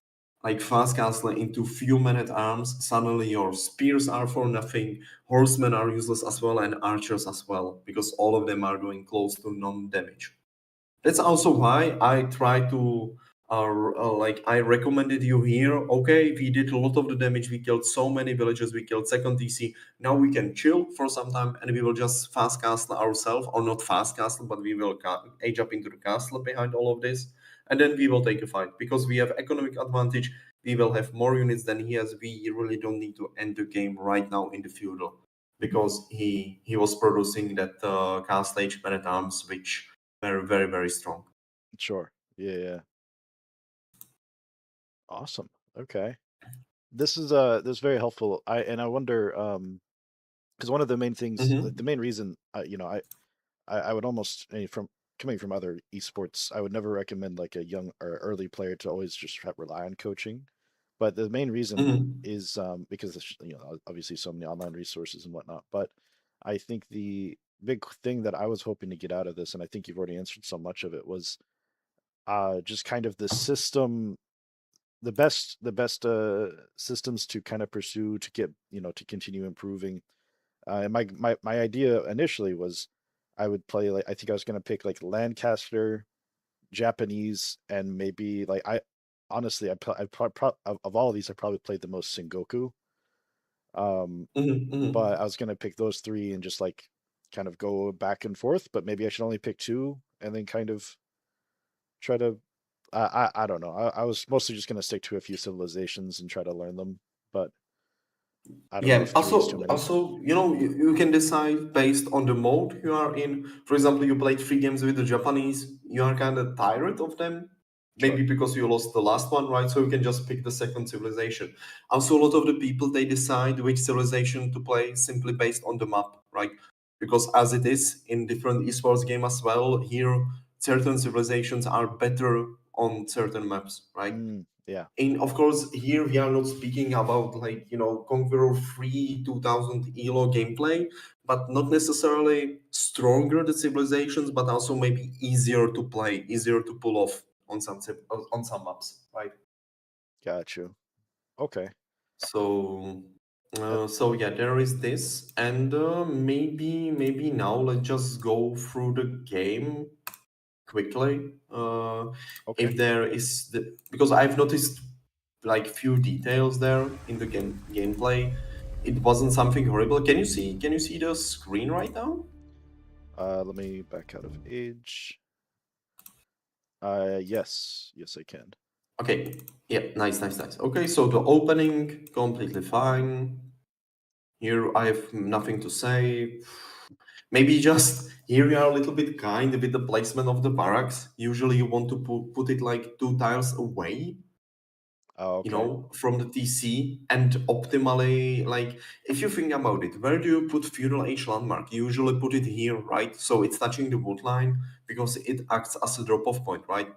like fast castle into few men at arms. Suddenly your spears are for nothing, horsemen are useless as well, and archers as well, because all of them are doing close to non damage. That's also why I try to like I recommended you here. Okay, we did a lot of the damage. We killed so many villages. We killed second DC. Now we can chill for some time, and we will just fast castle ourselves, or not fast castle, but we will age up into the castle behind all of this, and then we will take a fight because we have economic advantage. We will have more units than he has. We really don't need to end the game right now in the feudal because he was producing that castle age men at arms, which very strong. sure. Yeah, yeah. Awesome. Okay. This is very helpful. I wonder because one of the main things, like Mm-hmm. the main reason, I would almost from coming from other esports, I would never recommend like a young or early player to always just rely on coaching. But the main reason Mm-hmm. is because there's, obviously so many online resources and whatnot. But I think the big thing that I was hoping to get out of this, and I think you've already answered so much of it, was just kind of the system, the best systems to kind of pursue to get to continue improving. And my idea initially was I would play like I think I was gonna pick like Lancaster, Japanese, and maybe like I honestly of all of these I probably played the most Sengoku. Um, Mm-hmm. Mm-hmm. but I was gonna pick those three and just like kind of go back and forth. But maybe I should only pick two. and then kind of try to. I don't know. I was mostly just gonna stick to a few civilizations and try to learn them, but I don't know Yeah. if three is too Also, many. also, you can decide based on the mode you are in. For example, you played 3 games with the Japanese. You are kind of tired of them, Sure. maybe because you lost the last one, right? So you can just pick the second civilization. Also, a lot of the people they decide which civilization to play simply based on the map, right? Because as it is in different esports game as well, here certain civilizations are better on certain maps, right? Yeah. And of course here we are not speaking about like conqueror free 2000 elo gameplay, but not necessarily stronger the civilizations, but also maybe easier to play, easier to pull off on on some maps, right? Got you. Okay. So Uh, so yeah, there is this, and maybe now let's just go through the game quickly. okay. If there is because I've noticed like few details there in the gameplay. It wasn't something horrible. Can you see the screen right now? Let me back out of age. Yes. Yes, I can. Okay. Yeah, nice, nice, nice. Okay, so the opening completely fine. Here I have nothing to say. Maybe just here we are a little bit kind with the placement of the barracks. Usually you want to put it like 2 tiles away, Oh, okay. from the TC, and optimally, like, if you think about it, where do you put feudal age landmark? You usually put it here, right? So it's touching the wood line because it acts as a drop-off point, right?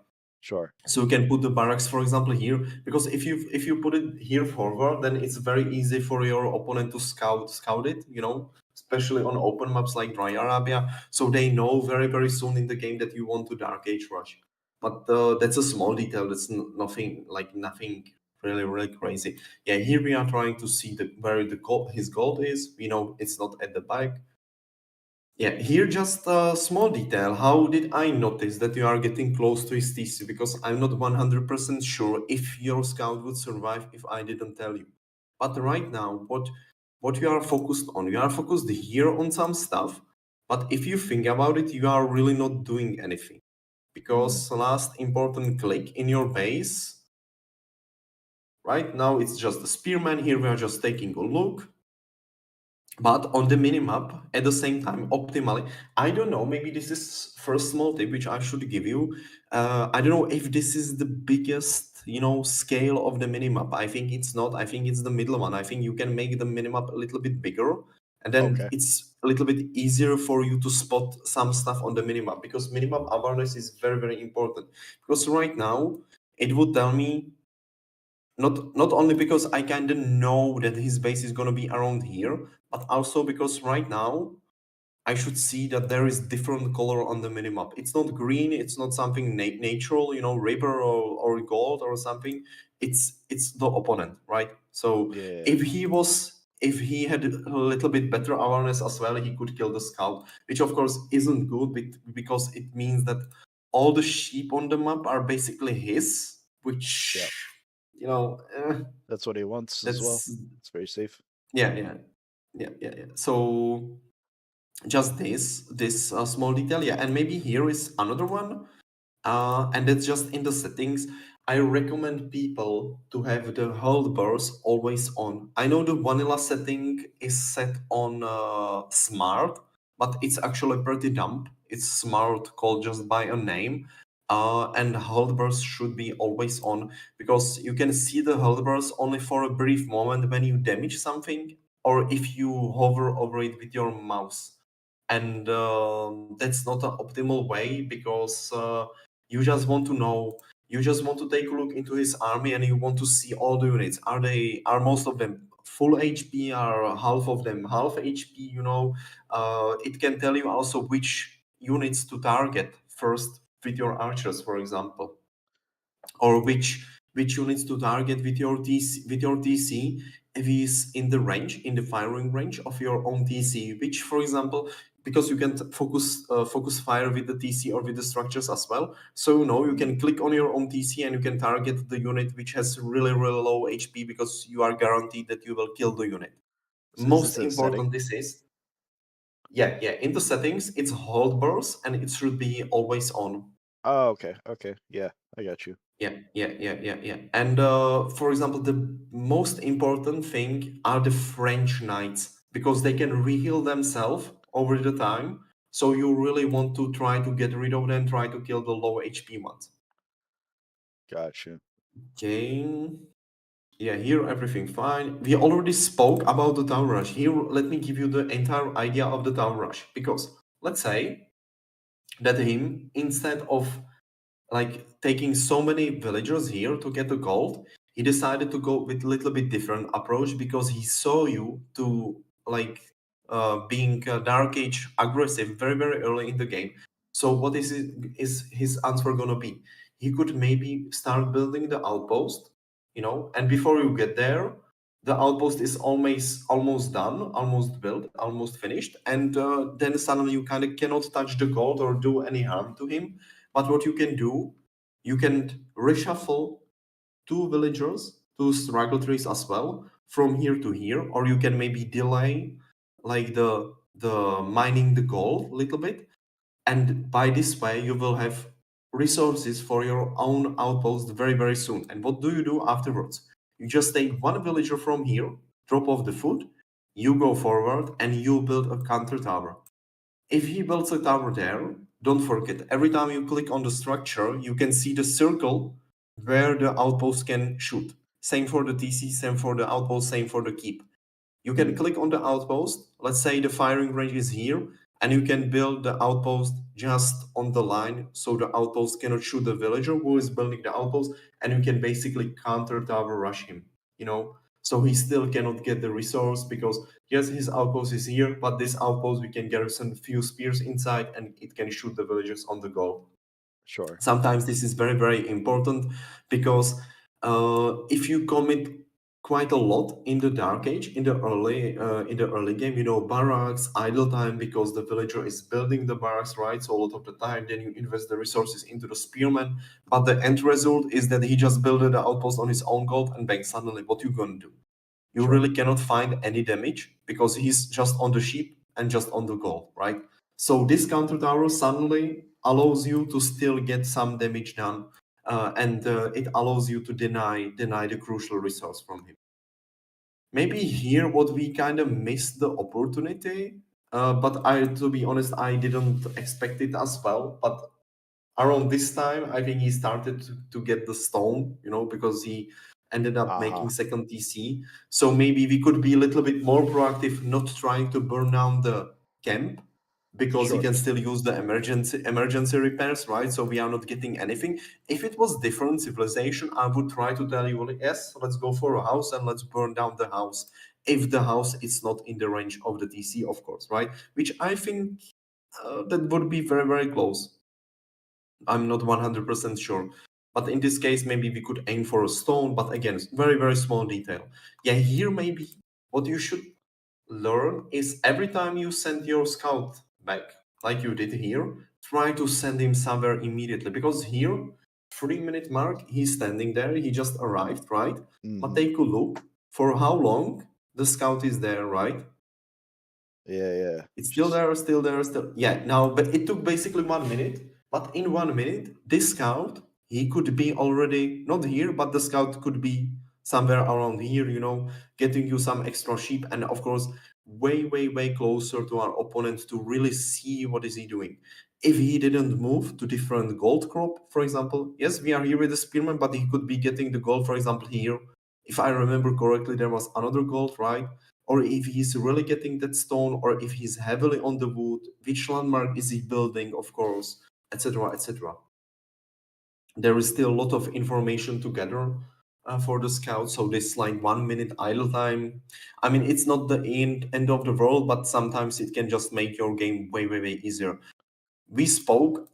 Sure. So you can put the barracks, for example, here, because if you put it here forward, then it's very easy for your opponent to scout it, especially on open maps like Dry Arabia. So they know very very soon in the game that you want to Dark Age rush. But that's a small detail. That's nothing really really crazy. Yeah, here we are trying to see where his gold is. It's not at the back. Yeah, here just a small detail. How did I notice that you are getting close to his TC? Because I'm not 100% sure if your scout would survive if I didn't tell you. But right now, what you are focused on, you are focused here on some stuff. But if you think about it, you are really not doing anything. Mm, Because last important click in your base, right now it's just the spearman. Here we are just taking a look. But on the minimap, at the same time, optimally, I don't know, maybe this is first small tip which I should give you. I don't know if this is the biggest, scale of the minimap. I think it's not. I think it's the middle one. I think you can make the minimap a little bit bigger, and then okay. it's a little bit easier for you to spot some stuff on the minimap, because minimap awareness is very, very important. Because right now, it would tell me, not only because I kind of know that his base is going to be around here, but also because right now I should see that there is different color on the minimap. It's not green, it's not something natural, river or gold or something. It's the opponent, right? So Yeah. if he had a little bit better awareness as well, he could kill the scout, which of course isn't good, because it means that all the sheep on the map are basically his, Yeah. which That's what he wants as well. that's It's very safe. yeah, yeah, yeah, yeah, yeah. So just this small detail, yeah, and maybe here is another one, and that's just in the settings. I recommend people to have the hold bars always on. I know the vanilla setting is set on smart, but it's actually pretty dumb. It's smart called just by a name. And hold bars should be always on, because you can see the hold bars only for a brief moment when you damage something, or if you hover over it with your mouse. And that's not an optimal way, because you just want to know, you just want to take a look into his army, and you want to see all the units. Are most of them full HP? Are half of them half HP? It can tell you also which units to target first with your archers, for example, or which units to target with your TC if he's in the range, in the firing range of your own TC. Which, for example, because you can focus fire with the TC or with the structures as well. So you Mm. can click on your own TC and you can target the unit which has really really low HP, because you are guaranteed that you will kill the unit. So is this Most a setting? important this is. Yeah. In the settings, it's hold burst and it should be always on. Oh, okay, okay, yeah, I got you. Yeah. And for example, the most important thing are the French knights because they can reheal themselves over the time. So you really want to try to get rid of them, try to kill the low HP ones. Got you. Okay. Yeah, here everything fine. We already spoke about the town rush. Here, let me give you the entire idea of the town rush. Because let's say that him, instead of like taking so many villagers here to get the gold, he decided to go with a little bit different approach because he saw you to like being dark age aggressive very early in the game. So what is his answer gonna be? He could maybe start building the outpost, and before you get there, the outpost is almost done, almost built, almost finished, and then suddenly you kind of cannot touch the gold or do any harm to him. But what you can do, you can reshuffle two villagers, two struggle trees as well, from here to here, or you can maybe delay like the mining the gold a little bit, and by this way you will have resources for your own outpost very soon. And what do you do afterwards? You just take one villager from here, drop off the food, you go forward and you build a counter tower. If he builds a tower there, don't forget, every time you click on the structure, you can see the circle where the outpost can shoot. Same for the TC, same for the outpost, same for the keep. You can Mm, click on the outpost. Let's say the firing range is here, and you can build the outpost just on the line so the outpost cannot shoot the villager who is building the outpost, and you can basically counter tower rush him. You know, so he still cannot get the resource because yes, his outpost is here, but this outpost we can garrison a few spears inside, and it can shoot the villagers on the goal. sure. Sometimes this is very important because if you commit quite a lot in the dark age in the early game, barracks idle time because the villager is building the barracks, right? So a lot of the time then you invest the resources into the spearman, but the end result is that he just built the outpost on his own gold, and bang, suddenly what you gonna do? You Sure. really cannot find any damage because he's just on the sheep and just on the goal, right? So this counter tower suddenly allows you to still get some damage done, and it allows you to deny the crucial resource from him. Maybe here what we kind of missed the opportunity, but to be honest, I didn't expect it as well. But around this time, I think he started to get the stone, because he ended up Uh-huh. making second TC. So maybe we could be a little bit more proactive, not trying to burn down the camp because he Sure. can still use the emergency repairs, right? So we are not getting anything. If it was different civilization, I would try to tell you, well, yes, let's go for a house and let's burn down the house. If the house is not in the range of the TC, of course, right? Which I think that would be very close. I'm not 100% sure. But in this case, maybe we could aim for a stone, but again, very small detail. Yeah, here maybe what you should learn is every time you send your scout back, like you did here, try to send him somewhere immediately. Because here, 3 minute mark, he's standing there, he just arrived, right? But Mm-hmm. take a look for how long the scout is there, right? Yeah, yeah. It's still Just there, still there, still. Yeah, now, but it took basically 1 minute. But in 1 minute, this scout, he could be already not here, but the scout could be somewhere around here, getting you some extra sheep. And of course, way closer to our opponent to really see what is he doing. If he didn't move to different gold crop, for example, yes, we are here with the spearman, but he could be getting the gold, for example, here. If I remember correctly, there was another gold, right? Or if he's really getting that stone, or if he's heavily on the wood, which landmark is he building, of course, etc., etc. There is still a lot of information to gather for the scout. So this like 1 minute idle time. I mean, it's not the end of the world, but sometimes it can just make your game way easier. We spoke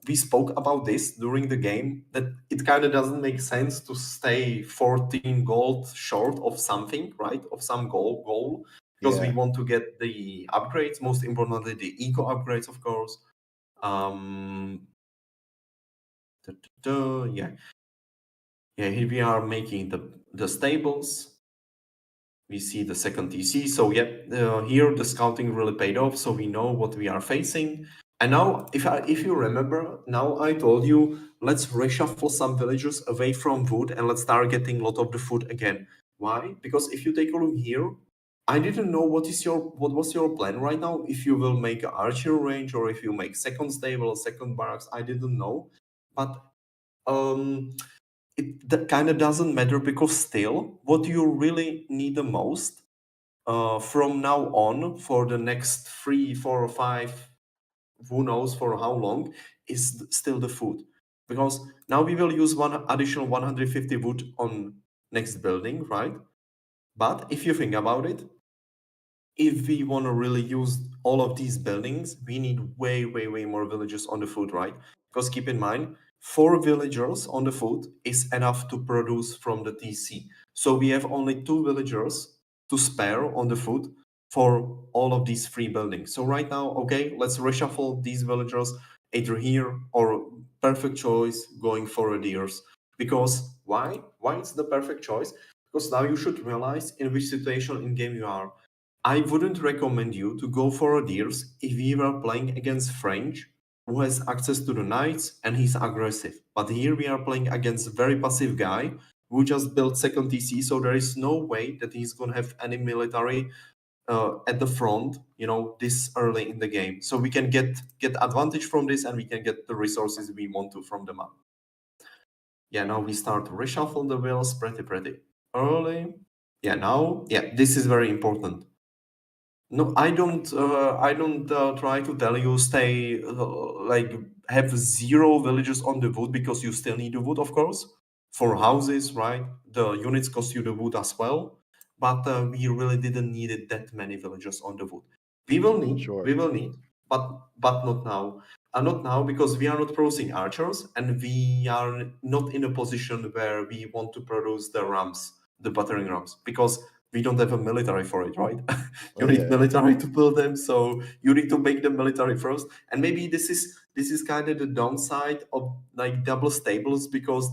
about this during the game that it kind of doesn't make sense to stay 14 gold short of something, right? Of some goal because we yeah. want to get the upgrades, most importantly the eco upgrades, of course. um yeah, here we are making the stables. We see the second TC. So yeah, here the scouting really paid off. So we know what we are facing. And now, if you remember, now I told you let's reshuffle some villagers away from wood and let's start getting a lot of the food again. Why? Because if you take a look here, I didn't know what was your plan right now. If you will make an archer range or if you make second stable, second barracks, I didn't know. But um, it that kind of doesn't matter because still, what you really need the most from now on for the next 3, 4, or 5, who knows for how long, is still the food. Because now we will use one additional 150 wood on next building, right? But if you think about it, if we want to really use all of these buildings, we need way, way, way more villagers on the food, right? Because keep in mind, 4 villagers on the food is enough to produce from the TC. So we have only 2 villagers to spare on the food for all of these 3 buildings. So right now, okay, let's reshuffle these villagers either here or perfect choice going for a deers. Because why? Why it's the perfect choice? Because now you should realize in which situation in game you are. I wouldn't recommend you to go for a deers if you are playing against French, who has access to the knights and he's aggressive. But here we are playing against a very passive guy who just built second TC, so there is no way that he's gonna have any military at the front, this early in the game. So we can get advantage from this, and we can get the resources we want to from the map. Yeah, now we start to reshuffle the wheels pretty early. Yeah, now, yeah, this is very important. No, I don't. I don't try to tell you stay like have 0 villages on the wood because you still need the wood, of course, for houses, right? The units cost you the wood as well, but we really didn't need it that many villagers on the wood. Sure. We will need, but not now. Not now because we are not producing archers and we are not in a position where we want to produce the rams, the battering rams, because we don't have a military for it, right? You Oh need yeah. military to build them, so you need to make them military first. And maybe this is kind of the downside of like double stables, because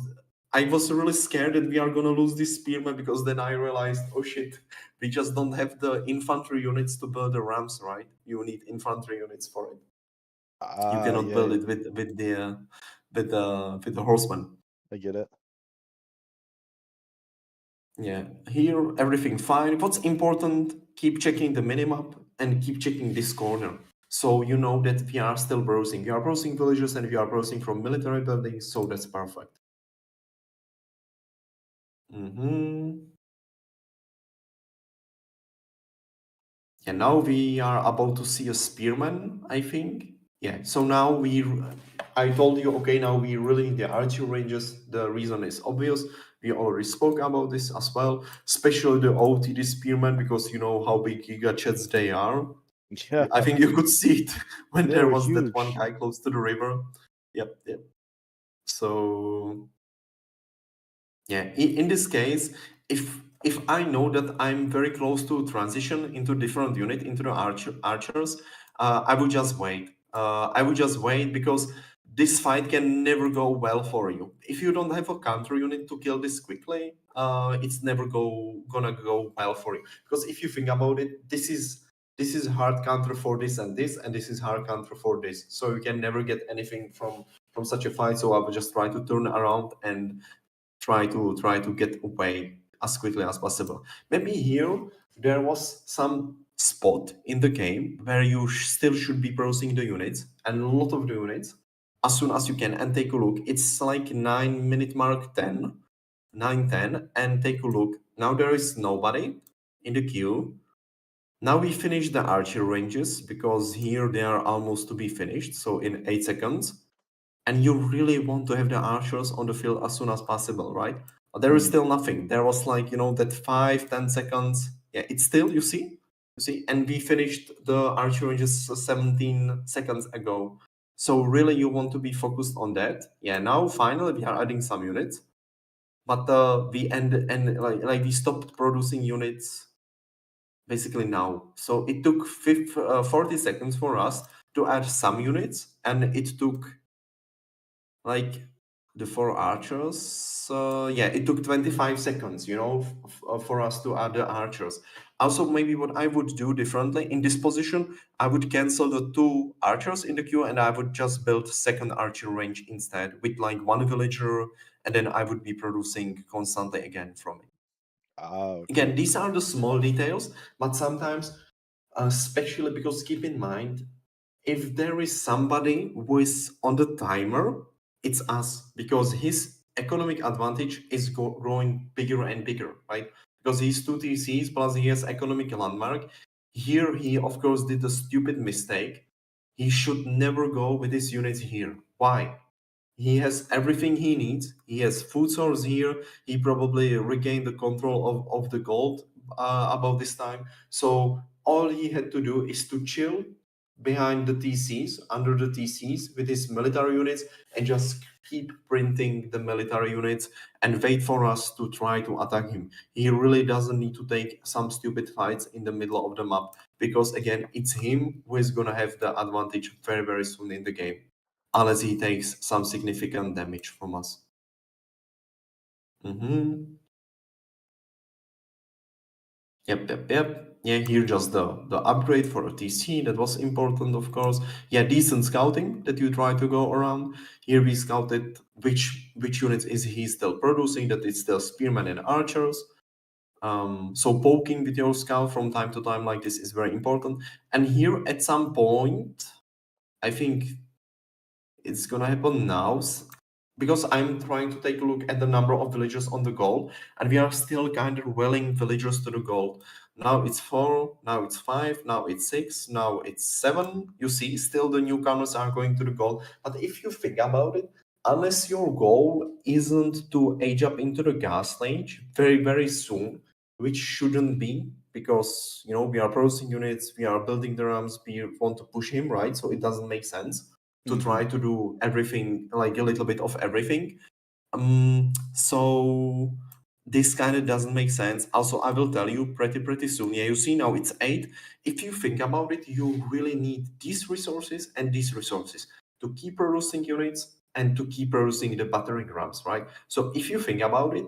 I was really scared that we are gonna lose this spearman, because then I realized, oh shit, we just don't have the infantry units to build the rams, right? You need infantry units for it. You cannot build Yeah, it with the horseman. I get it. Yeah, here everything fine. What's important, keep checking the minimap and keep checking this corner. So you know that we are still browsing. We are browsing villages and we are browsing from military buildings, so that's perfect. hmm Yeah, now we are about to see a spearman, I think. Yeah, so now I told you, okay, now we really need the archery ranges. The reason is obvious. We already spoke about this as well, especially the OTD spearman, because you know how big giga jets they are. Yeah, I think you could see it when there they're was that one huge. guy close to the river. Yep, yep. So yeah, in this case, if I know that I'm very close to transition into different unit into the archers, I would just wait. I would just wait because this fight can never go well for you. If you don't have a counter unit to kill this quickly, it's never gonna go well for you. Because if you think about it, this is hard counter for this, and this is hard counter for this. So you can never get anything from such a fight. So I would just try to turn around and try to get away as quickly as possible. Maybe here there was some spot in the game where you still should be browsing the units, and a lot of the units as soon as you can, and take a look. It's like 9 minute mark 10, 9:10, and take a look. Now there is nobody in the queue. Now we finish the archer ranges because here they are almost to be finished. So in 8 seconds, and you really want to have the archers on the field as soon as possible, right? But there is Mm, still nothing. There was like, that 5, 10 seconds. Yeah, it's still, and we finished the archer ranges 17 seconds ago. So really, you want to be focused on that. Yeah, now finally we are adding some units, but we end and like we stopped producing units basically now. So it took 40 seconds for us to add some units, and it took like the four archers, yeah, it took 25 seconds, for us to add the archers. Also, maybe what I would do differently in this position, I would cancel the two archers in the queue and I would just build second archer range instead with like one villager, and then I would be producing constantly again from it. Ah, Again, okay. these are the small details, but sometimes, especially because keep in mind, if there is somebody who is on the timer, it's us because his economic advantage is growing bigger and bigger, right? Because he's two TCs plus he has economic landmark. Here, he of course did a stupid mistake. He should never go with his units here. Why? He has everything he needs. He has food source here. He probably regained the control of the gold about this time. So all he had to do is to chill behind the TCs, under the TCs with his military units, and just keep printing the military units and wait for us to try to attack him. He really doesn't need to take some stupid fights in the middle of the map because again, it's him who is gonna have the advantage very, very soon in the game unless he takes some significant damage from us. Hmm. Yep. Yeah, here just the upgrade for a TC that was important, of course. Yeah, decent scouting that you try to go around. Here we scouted which units is he still producing, that it's still spearmen and archers. So poking with your scout from time to time like this is very important. And here at some point, I think it's gonna happen now because I'm trying to take a look at the number of villagers on the gold, and we are still kind of welling villagers to the gold. Now it's four, now it's five, now it's six, now it's seven. You see, still the newcomers are going to the gold. But if you think about it, unless your goal isn't to age up into the gas age very, very soon, which shouldn't be because we are processing units, we are building the rams, we want to push him, right? So it doesn't make sense to Hmm. try to do everything, like a little bit of everything. So this kind of doesn't make sense. Also, I will tell you pretty soon. Yeah, you see now it's 8. If you think about it, you really need these resources and these resources to keep producing units and to keep producing the battering rams, right? So if you think about it,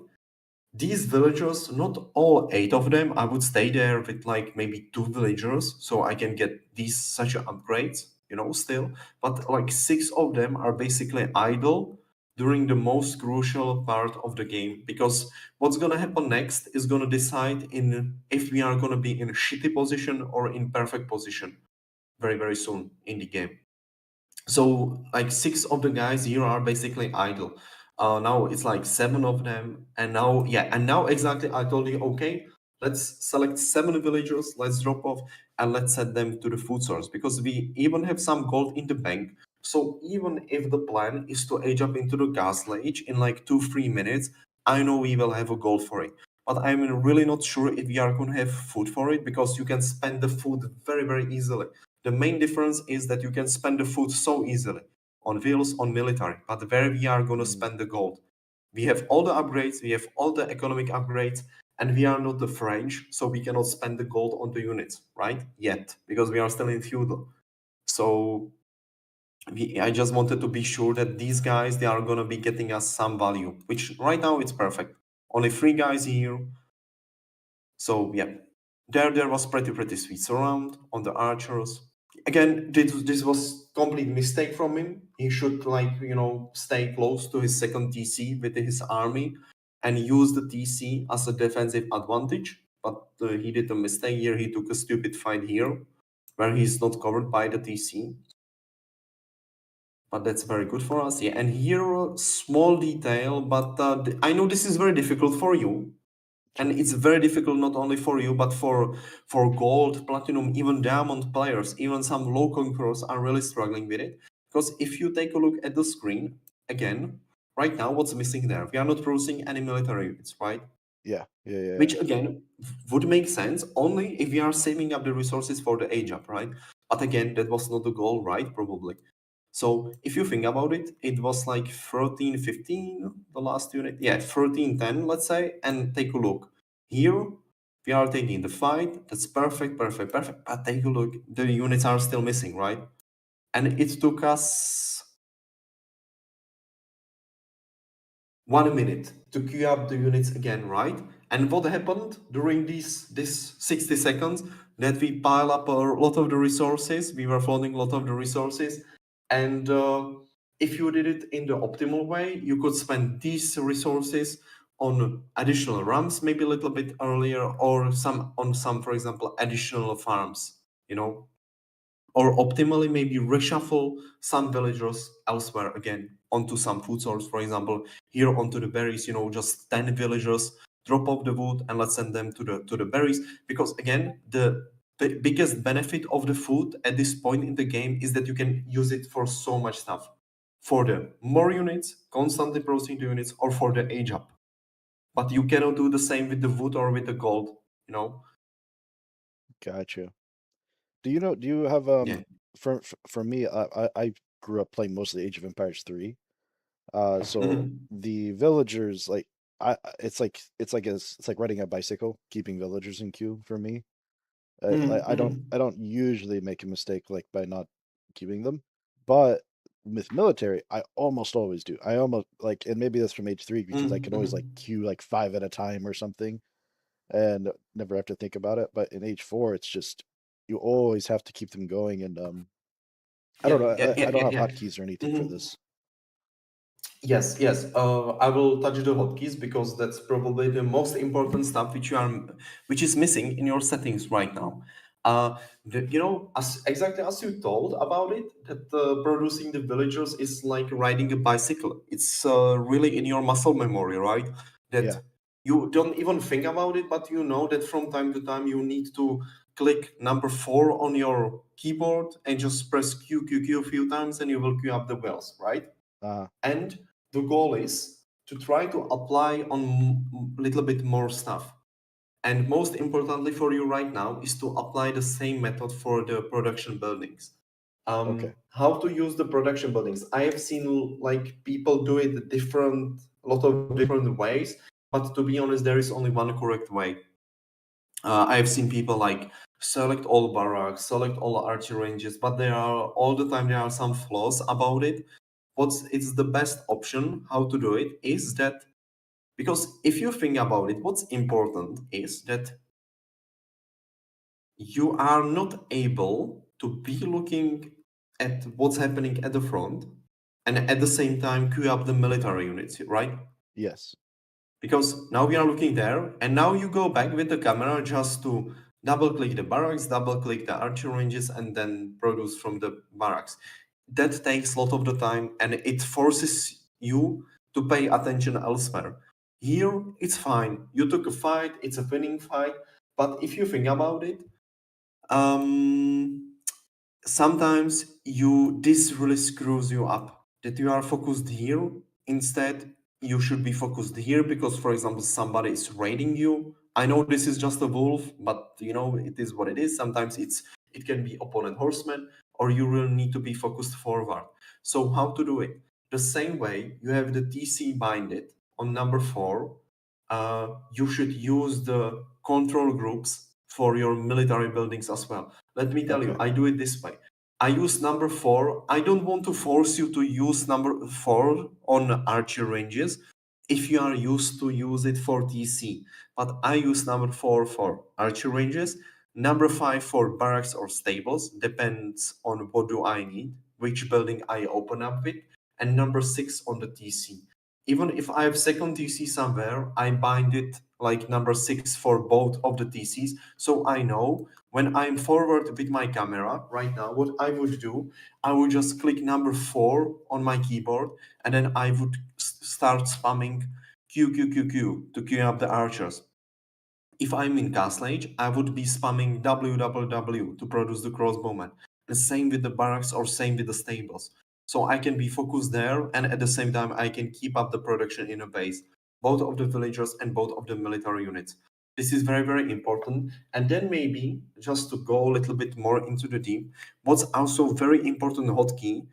these villagers, not all 8 of them, I would stay there with like maybe 2 villagers so I can get these such upgrades, still. But like 6 of them are basically idle during the most crucial part of the game because what's gonna happen next is gonna decide in if we are gonna be in a shitty position or in perfect position very, very soon in the game. So like 6 of the guys here are basically idle. Now it's like 7 of them, and now exactly I told you, okay, let's select 7 villagers, let's drop off, and let's set them to the food source because we even have some gold in the bank. So even if the plan is to age up into the gas age in like 2-3 minutes, I know we will have a gold for it. But I'm really not sure if we are going to have food for it because you can spend the food very, very easily. The main difference is that you can spend the food so easily on wheels, on military, but where we are going to Hmm. spend the gold. We have all the upgrades, we have all the economic upgrades, and we are not the French, so we cannot spend the gold on the units, right? Yet, because we are still in feudal. So I just wanted to be sure that these guys, they are going to be getting us some value, which right now it's perfect. Only 3 guys here, so yeah, there was pretty sweet surround on the archers. Again, this was complete mistake from him. He should stay close to his second TC with his army and use the TC as a defensive advantage. But he did a mistake here. He took a stupid fight here where he's not covered by the TC. But that's very good for us. Yeah, and here small detail, but I know this is very difficult for you and Sure. it's very difficult not only for you but for gold, platinum, even diamond players. Even some local pros are really struggling with it because if you take a look at the screen again, right now what's missing there, we are not producing any military units, right? Yeah. Which again would make sense only if we are saving up the resources for the age up, right? But again, that was not the goal, right? Probably. So if you think about it, it was like 13-15, the last unit. Yeah, 13-10, let's say. And take a look. Here, we are taking the fight. That's perfect. But take a look. The units are still missing, right? And it took us 1 minute to queue up the units again, right? And what happened during these this 60 seconds? That we pile up a lot of the resources. We were flooding a lot of the resources, and if you did it in the optimal way, you could spend these resources on additional runs, maybe a little bit earlier, or some on some, for example, additional farms. You know, or optimally maybe reshuffle some villagers elsewhere again onto some food source, for example here onto the berries, just 10 villagers drop off the wood and let's send them to the berries, because again the biggest benefit of the food at this point in the game is that you can use it for so much stuff, for the more units constantly processing the units, or for the age up, but you cannot do the same with the wood or with the gold, you know. Gotcha. Do you have Yeah. for me, I grew up playing mostly Age of Empires 3. So Mhm. the villagers, like, it's like riding a bicycle, keeping villagers in queue for me. Mhm. Mhm. I don't usually make a mistake like by not keeping them, but with military, I almost always do. I almost like, and maybe that's from age 3 because I Mhm. can always like Mhm. queue like 5 at a time or something and never have to think about it. But in age 4, it's just you always have to keep them going, and I don't Yeah, know. yeah, yeah, I don't yeah, have yeah. hotkeys or anything for Mhm. this. Yes, yes. I will touch the hotkeys because that's probably the most important stuff which is missing in your settings right now. As exactly as you told about it, that producing the villagers is like riding a bicycle. It's really in your muscle memory, right? That Yeah. you don't even think about it, but you know that from time to time you need to click number four on your keyboard and just press Q Q Q a few times, and you will queue up the wells, right? Uh, And the goal is to try to apply on a little bit more stuff, and most importantly for you right now is to apply the same method for the production buildings. okay. How to use the production buildings, I have seen like people do it different, a lot of different ways, but to be honest there is only one correct way. I have seen people like select all barracks, select all archer ranges, but there are all the time there are some flaws about it. What's it's the best option how to do it is that, because if you think about it, what's important is that you are not able to be looking at what's happening at the front and at the same time queue up the military units, right? Yes. Because now we are looking there, and now you go back with the camera just to double click the barracks, double click the archer ranges, and then produce from the barracks. That takes a lot of the time and it forces you to pay attention elsewhere. Here it's fine, you took a fight, it's a winning fight, but if you think about it, um sometimes you this really screws you up, that you are focused here, instead you should be focused here, because for example somebody is raiding you. I know this is just a wolf, but it is what it is. Sometimes it can be opponent horseman, or you really need to be focused forward. So how to do it? The same way you have the TC binded on number 4, you should use the control groups for your military buildings as well. Let me tell you, Okay. I do it this way. I use number 4. I don't want to force you to use number 4 on archer ranges if you are used to use it for TC. But I use number 4 for archer ranges, number 5 for barracks or stables, depends on what do I need, which building I open up with, and number 6 on the TC. Even if I have second TC somewhere, I bind it like number 6 for both of the TCs. So I know when I'm forward with my camera right now, what I would do, I would just click number 4 on my keyboard, and then I would start spamming Q Q Q Q to queue up the archers. If I'm in Castle Age, I would be spamming WWW to produce the crossbowman. The same with the barracks or same with the stables. So I can be focused there, and at the same time I can keep up the production in a base, both of the villagers and both of the military units. This is very, very important. And then maybe just to go a little bit more into the deep, what's also very important hotkey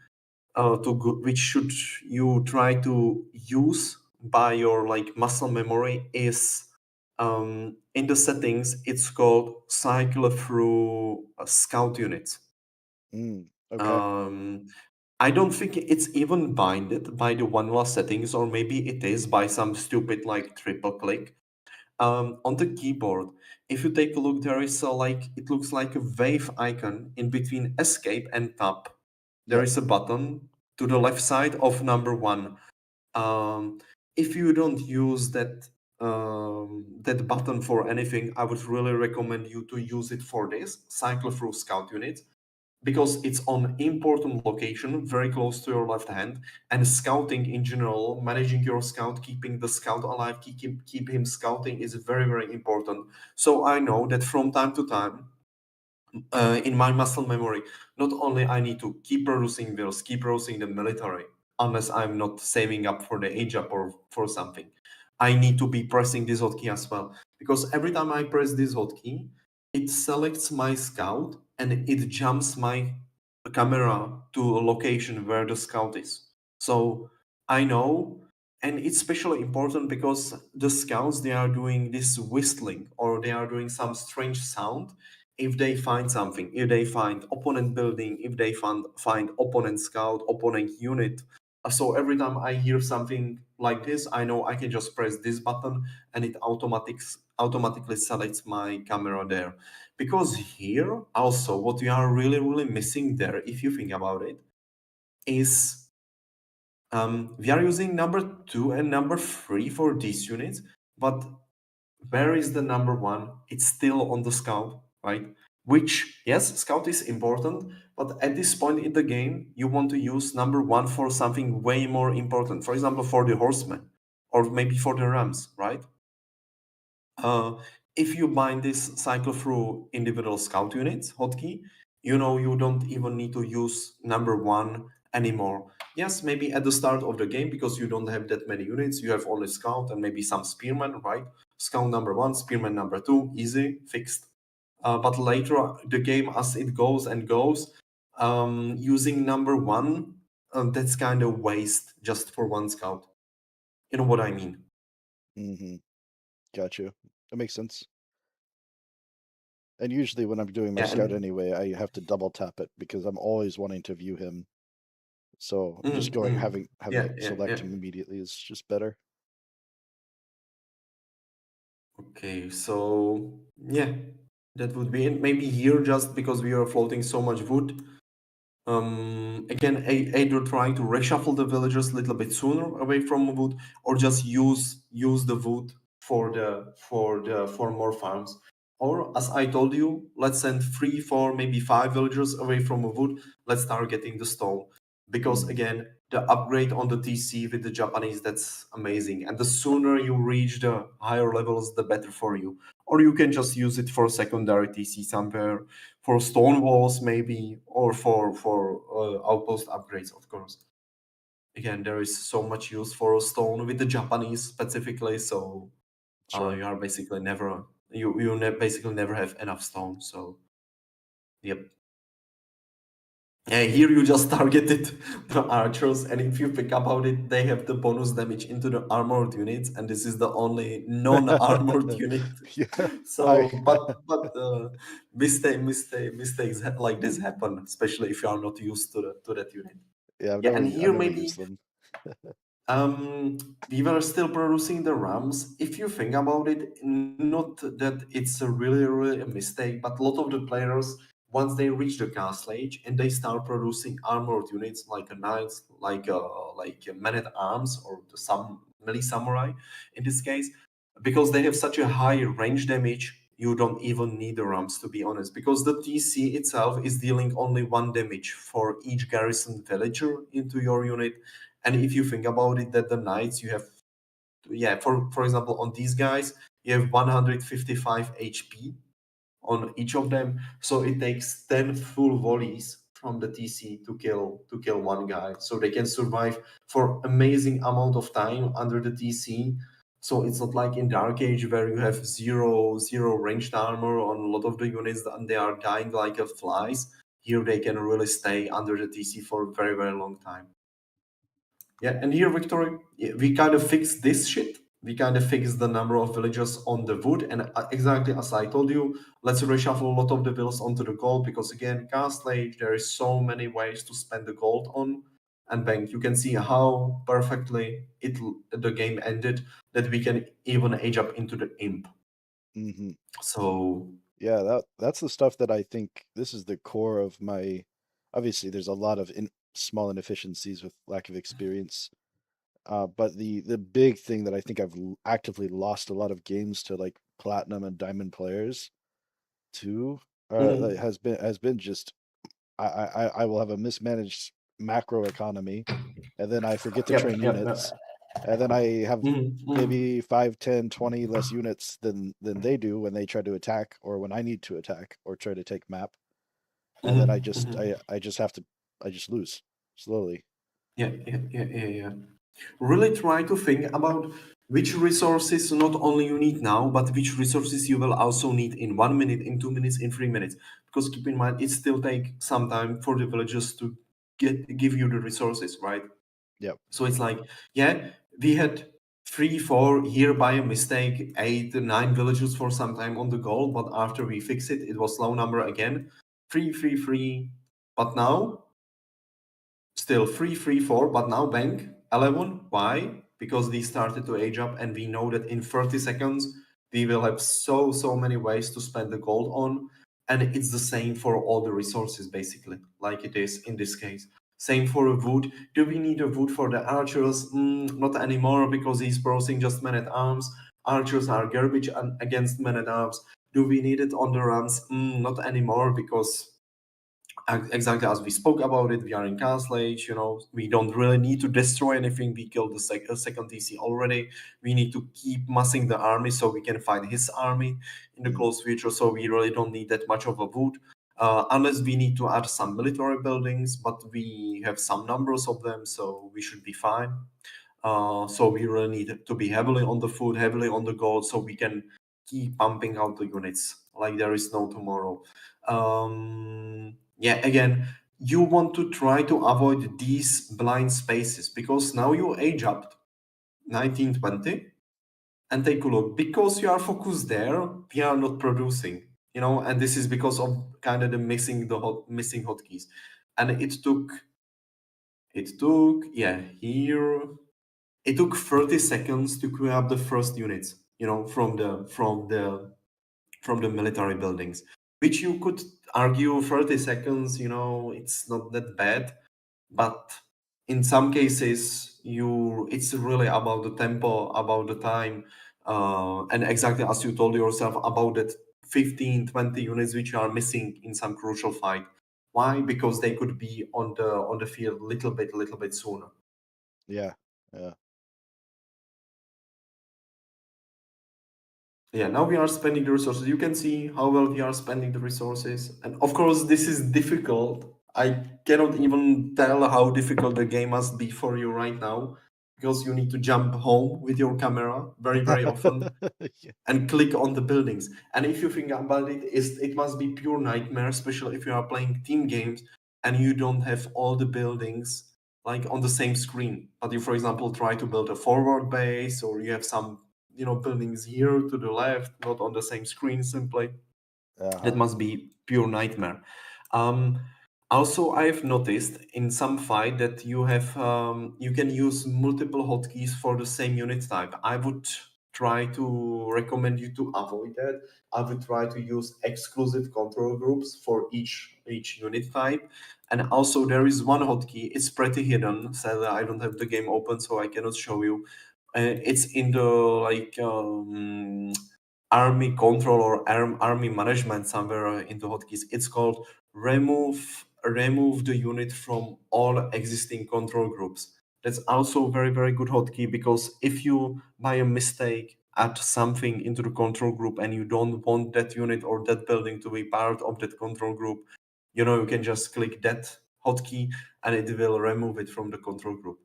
which should you try to use by your like muscle memory is, in the settings it's called cycle through scout units. Mm, okay. um, I don't think it's even binded by the vanilla settings, or maybe it is by some stupid like triple click. On the keyboard, if you take a look, there is a like it looks like a wave icon in between escape and tab. There Yep. is a button to the left side of number one. Um, if you don't use that button for anything, I would really recommend you to use it for this cycle through scout units, because it's on important location very close to your left hand, and scouting in general, managing your scout, keeping the scout alive, keep him scouting is very very important. So I know that from time to time, in my muscle memory, not only I need to keep producing bills, keep producing the military, unless I'm not saving up for the age up or for something. I need to be pressing this hotkey as well. Because every time I press this hotkey, it selects my scout and it jumps my camera to a location where the scout is. So I know, and it's especially important because the scouts, they are doing this whistling or they are doing some strange sound if they find something, if they find opponent building, if they find opponent scout, opponent unit. So every time I hear something like this, I know I can just press this button and it automatically selects my camera there. Because here also what we are really really missing there, if you think about it, is we are using number 2 and number 3 for these units, but where is the number one? It's still on the scout, right? Which, yes, scout is important, but at this point in the game, you want to use number one for something way more important. For example, for the horsemen, or maybe for the rams, right? Uh, if you bind this cycle through individual scout units hotkey, you know you don't even need to use number one anymore. Yes, maybe at the start of the game, because you don't have that many units, you have only scout and maybe some spearmen, right? Scout number one, spearman number two, easy, fixed. But later the game, as it goes and goes, using number one, that's kind of waste just for one scout. You know what I mean? Mm-hmm. Got you. That makes sense. And usually when I'm doing my Yeah, scout and anyway, I have to double tap it because I'm always wanting to view him. So just going having yeah, it yeah, select yeah. him immediately is just better. Okay, so yeah, that would be it. Maybe here, just because we are floating so much wood, again, either trying to reshuffle the villagers a little bit sooner away from wood, or just use the wood for more farms. Or as I told you, let's send 3, 4, maybe 5 villagers away from wood. Let's start getting the stone, because Mm, again, the upgrade on the TC with the Japanese, that's amazing. And the sooner you reach the higher levels, the better for you. Or you can just use it for secondary TC somewhere, for stone walls maybe, or for outpost upgrades, of course. Again, there is so much use for stone with the Japanese specifically, so sure. you are basically never basically never have enough stone. So yep. Here you just targeted the archers, and if you think about it, they have the bonus damage into the armored units, and this is the only non-armored unit. Yeah, I So, but mistakes like this happen, especially if you are not used to that unit. yeah, Yeah, and I've here never maybe used them. we were still producing the RAMs. If you think about it, not that it's a really, really a mistake, but a lot of the players, once they reach the castle age and they start producing armored units like a knights, like a men at arms, or some melee samurai, in this case, because they have such a high range damage, you don't even need the RAMs, to be honest, because the TC itself is dealing only one damage for each garrison villager into your unit. And if you think about it, that the knights you have, yeah, for example, on these guys, you have 155 HP on each of them, so it takes 10 full volleys from the TC to kill one guy, so they can survive for amazing amount of time under the TC. So it's not like in Dark Age where you have zero ranged armor on a lot of the units and they are dying like a flies. Here they can really stay under the TC for a very very long time. Yeah, and here, Victory, we kind of fixed this shit. We kind of fixed the number of villagers on the wood, and exactly as I told you, let's reshuffle a lot of the villas onto the gold, because again, Castle Age, there is so many ways to spend the gold on. and bank. You can see how perfectly the game ended, that we can even age up into the imp. Hmm. So Yeah, that's the stuff that I think this is the core of my. Obviously, there's a lot of small inefficiencies with lack of experience. But the big thing that I think I've actively lost a lot of games to like platinum and diamond players too, mhm. has been just I will have a mismanaged macro economy, and then I forget to Yep, train yep, yep. units, and then I have Mhm, mhm, maybe 5, 10, 20 less units than they do when they try to attack or when I need to attack or try to take map, and then mhm, mhm. I just have to I just lose slowly. Yeah, yeah, yeah, yeah, yeah. Really try to think about which resources not only you need now, but which resources you will also need in 1 minute, in 2 minutes, in 3 minutes. Because keep in mind, it still take some time for the villagers to give you the resources, right? Yep. So it's like, yeah, we had 3, 4 here by a mistake, 8, 9 villagers for some time on the goal, but after we fix it, it was low number again, 3, 3, 3. But now still 3, 3, 4, but now bank 11. Why? Because they started to age up, and we know that in 30 seconds we will have so many ways to spend the gold on, and it's the same for all the resources basically, like it is in this case. Same for a wood. Do we need a wood for the archers? Not anymore, because he's browsing just men at arms. Archers are garbage against men at arms. Do we need it on the rams? Not anymore, because exactly as we spoke about it, we are in Castle Age, we don't really need to destroy anything. We killed the second TC already. We need to keep massing the army so we can fight his army in the Mm, close future. So we really don't need that much of a wood. Unless we need to add some military buildings, but we have some numbers of them, so we should be fine. So we really need to be heavily on the food, heavily on the gold, so we can keep pumping out the units like there is no tomorrow. Yeah, again, you want to try to avoid these blind spaces, because now you age up 1920 and take a look. Because you are focused there, we are not producing, and this is because of kind of the missing hotkeys. And it took, yeah, here it took 30 seconds to queue up the first units, from the military buildings, which you could argue 30 seconds, it's not that bad. But in some cases, it's really about the tempo, about the time, and exactly as you told yourself about that 15, 20 units which are missing in some crucial fight. Why? Because they could be on the field little bit sooner. yeah. Yeah. Yeah, now we are spending the resources. You can see how well we are spending the resources. And of course, this is difficult. I cannot even tell how difficult the game must be for you right now, because you need to jump home with your camera very often Yeah. and click on the buildings. And if you think about it, it must be pure nightmare, especially if you are playing team games and you don't have all the buildings like on the same screen. But you, for example, try to build a forward base, or you have some, buildings here to the left, not on the same screen simply. That Uh-huh. must be pure nightmare. Um, Also, I've noticed in some fight that you can use multiple hotkeys for the same unit type. I would try to recommend you to avoid that. I would try to use exclusive control groups for each unit type. And also, there is one hotkey. It's pretty hidden. Sadly, I don't have the game open, so I cannot show you. It's in the like army control or army management somewhere in the hotkeys. It's called remove the unit from all existing control groups. That's also a very good hotkey, because if you by a mistake add something into the control group and you don't want that unit or that building to be part of that control group, you can just click that hotkey and it will remove it from the control group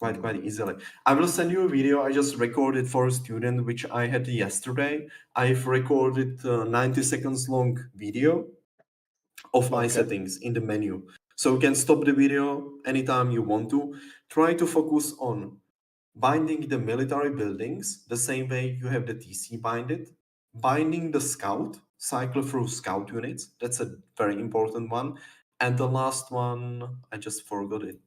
Mm. quite easily. I will send you a video I just recorded for a student, which I had yesterday. I've recorded a 90 seconds long video of my Okay. settings in the menu. So you can stop the video anytime you want to. Try to focus on binding the military buildings the same way you have the TC binded, binding the scout, cycle through scout units. That's a very important one. And the last one, I just forgot it.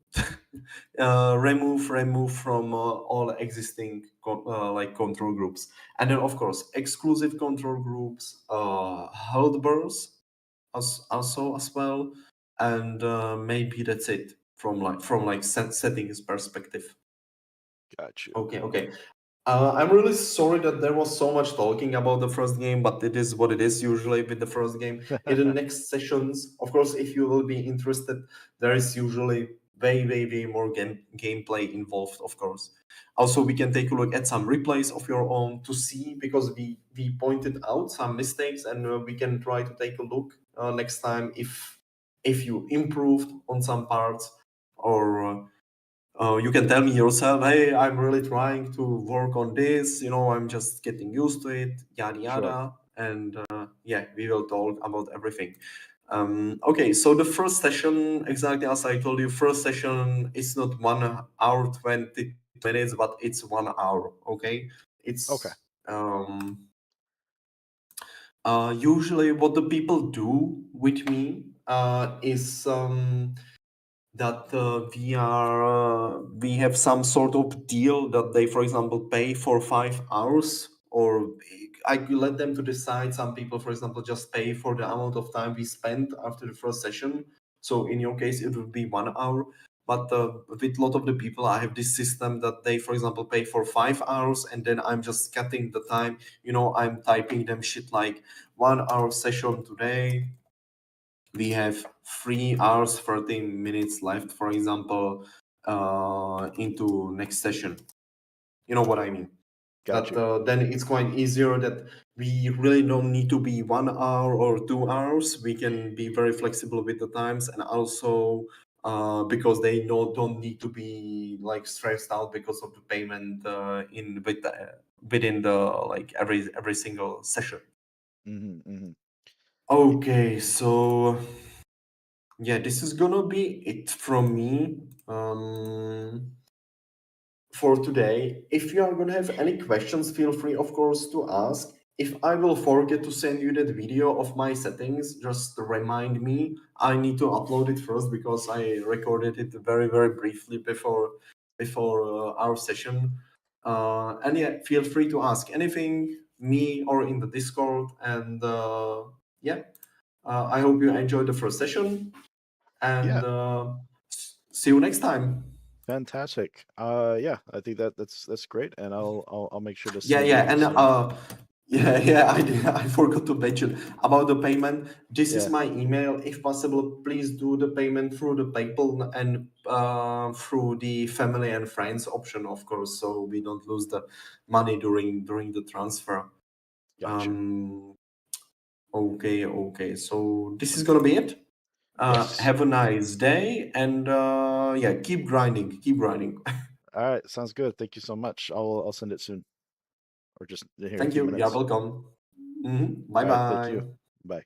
remove from all existing like control groups, and then of course exclusive control groups, health bars also as well, and maybe that's it from like settings perspective. Got you. Okay, okay. I'm really sorry that there was so much talking about the first game, but it is what it is usually with the first game. In the next sessions, of course, if you will be interested, there is usually way more gameplay involved, of course. Also, we can take a look at some replays of your own to see, because we pointed out some mistakes, and we can try to take a look next time if you improved on some parts, or you can tell me yourself, hey, I'm really trying to work on this, I'm just getting used to it, yada Sure. yada. And yeah, we will talk about everything. Okay, so the first session, exactly as I told you, first session is not 1 hour 20 minutes, but it's 1 hour. Okay, Okay. it's usually what the people do with me is that we have some sort of deal that they, for example, pay for 5 hours, or I could let them to decide. Some people, for example, just pay for the amount of time we spent after the first session. So in your case, it would be 1 hour. But with a lot of the people, I have this system that they, for example, pay for 5 hours, and then I'm just cutting the time. I'm typing them shit like 1 hour session today, we have 3 hours 13 minutes left, for example, into next session. You know what I mean? Got That you. then it's quite easier, that we really don't need to be 1 hour or 2 hours. We can be very flexible with the times, and also because they don't need to be like stressed out because of the payment within the like every single session. Hmm. Okay, so yeah, this is gonna be it from me for today. If you are gonna have any questions, feel free, of course, to ask. If I will forget to send you that video of my settings, just remind me. I need to upload it first because I recorded it very briefly before our session. And yeah, feel free to ask anything, me or in the Discord. And yeah, I hope you enjoyed the first session, and Yeah. see you next time. Fantastic. Yeah, I think that's great, and I'll make sure to Yeah, send yeah, you and some. yeah, I forgot to mention about the payment. This is Yeah, my email. If possible, please do the payment through the PayPal and through the family and friends option, of course, so we don't lose the money during the transfer. got you. Um, okay, okay. So this is gonna be it. Yes. Have a nice day, and yeah, keep grinding, keep grinding. All right. Sounds good. Thank you so much. I'll send it soon, or just here in a Thank few you. You're minutes. welcome. Bye All right. Thank bye. you. Bye.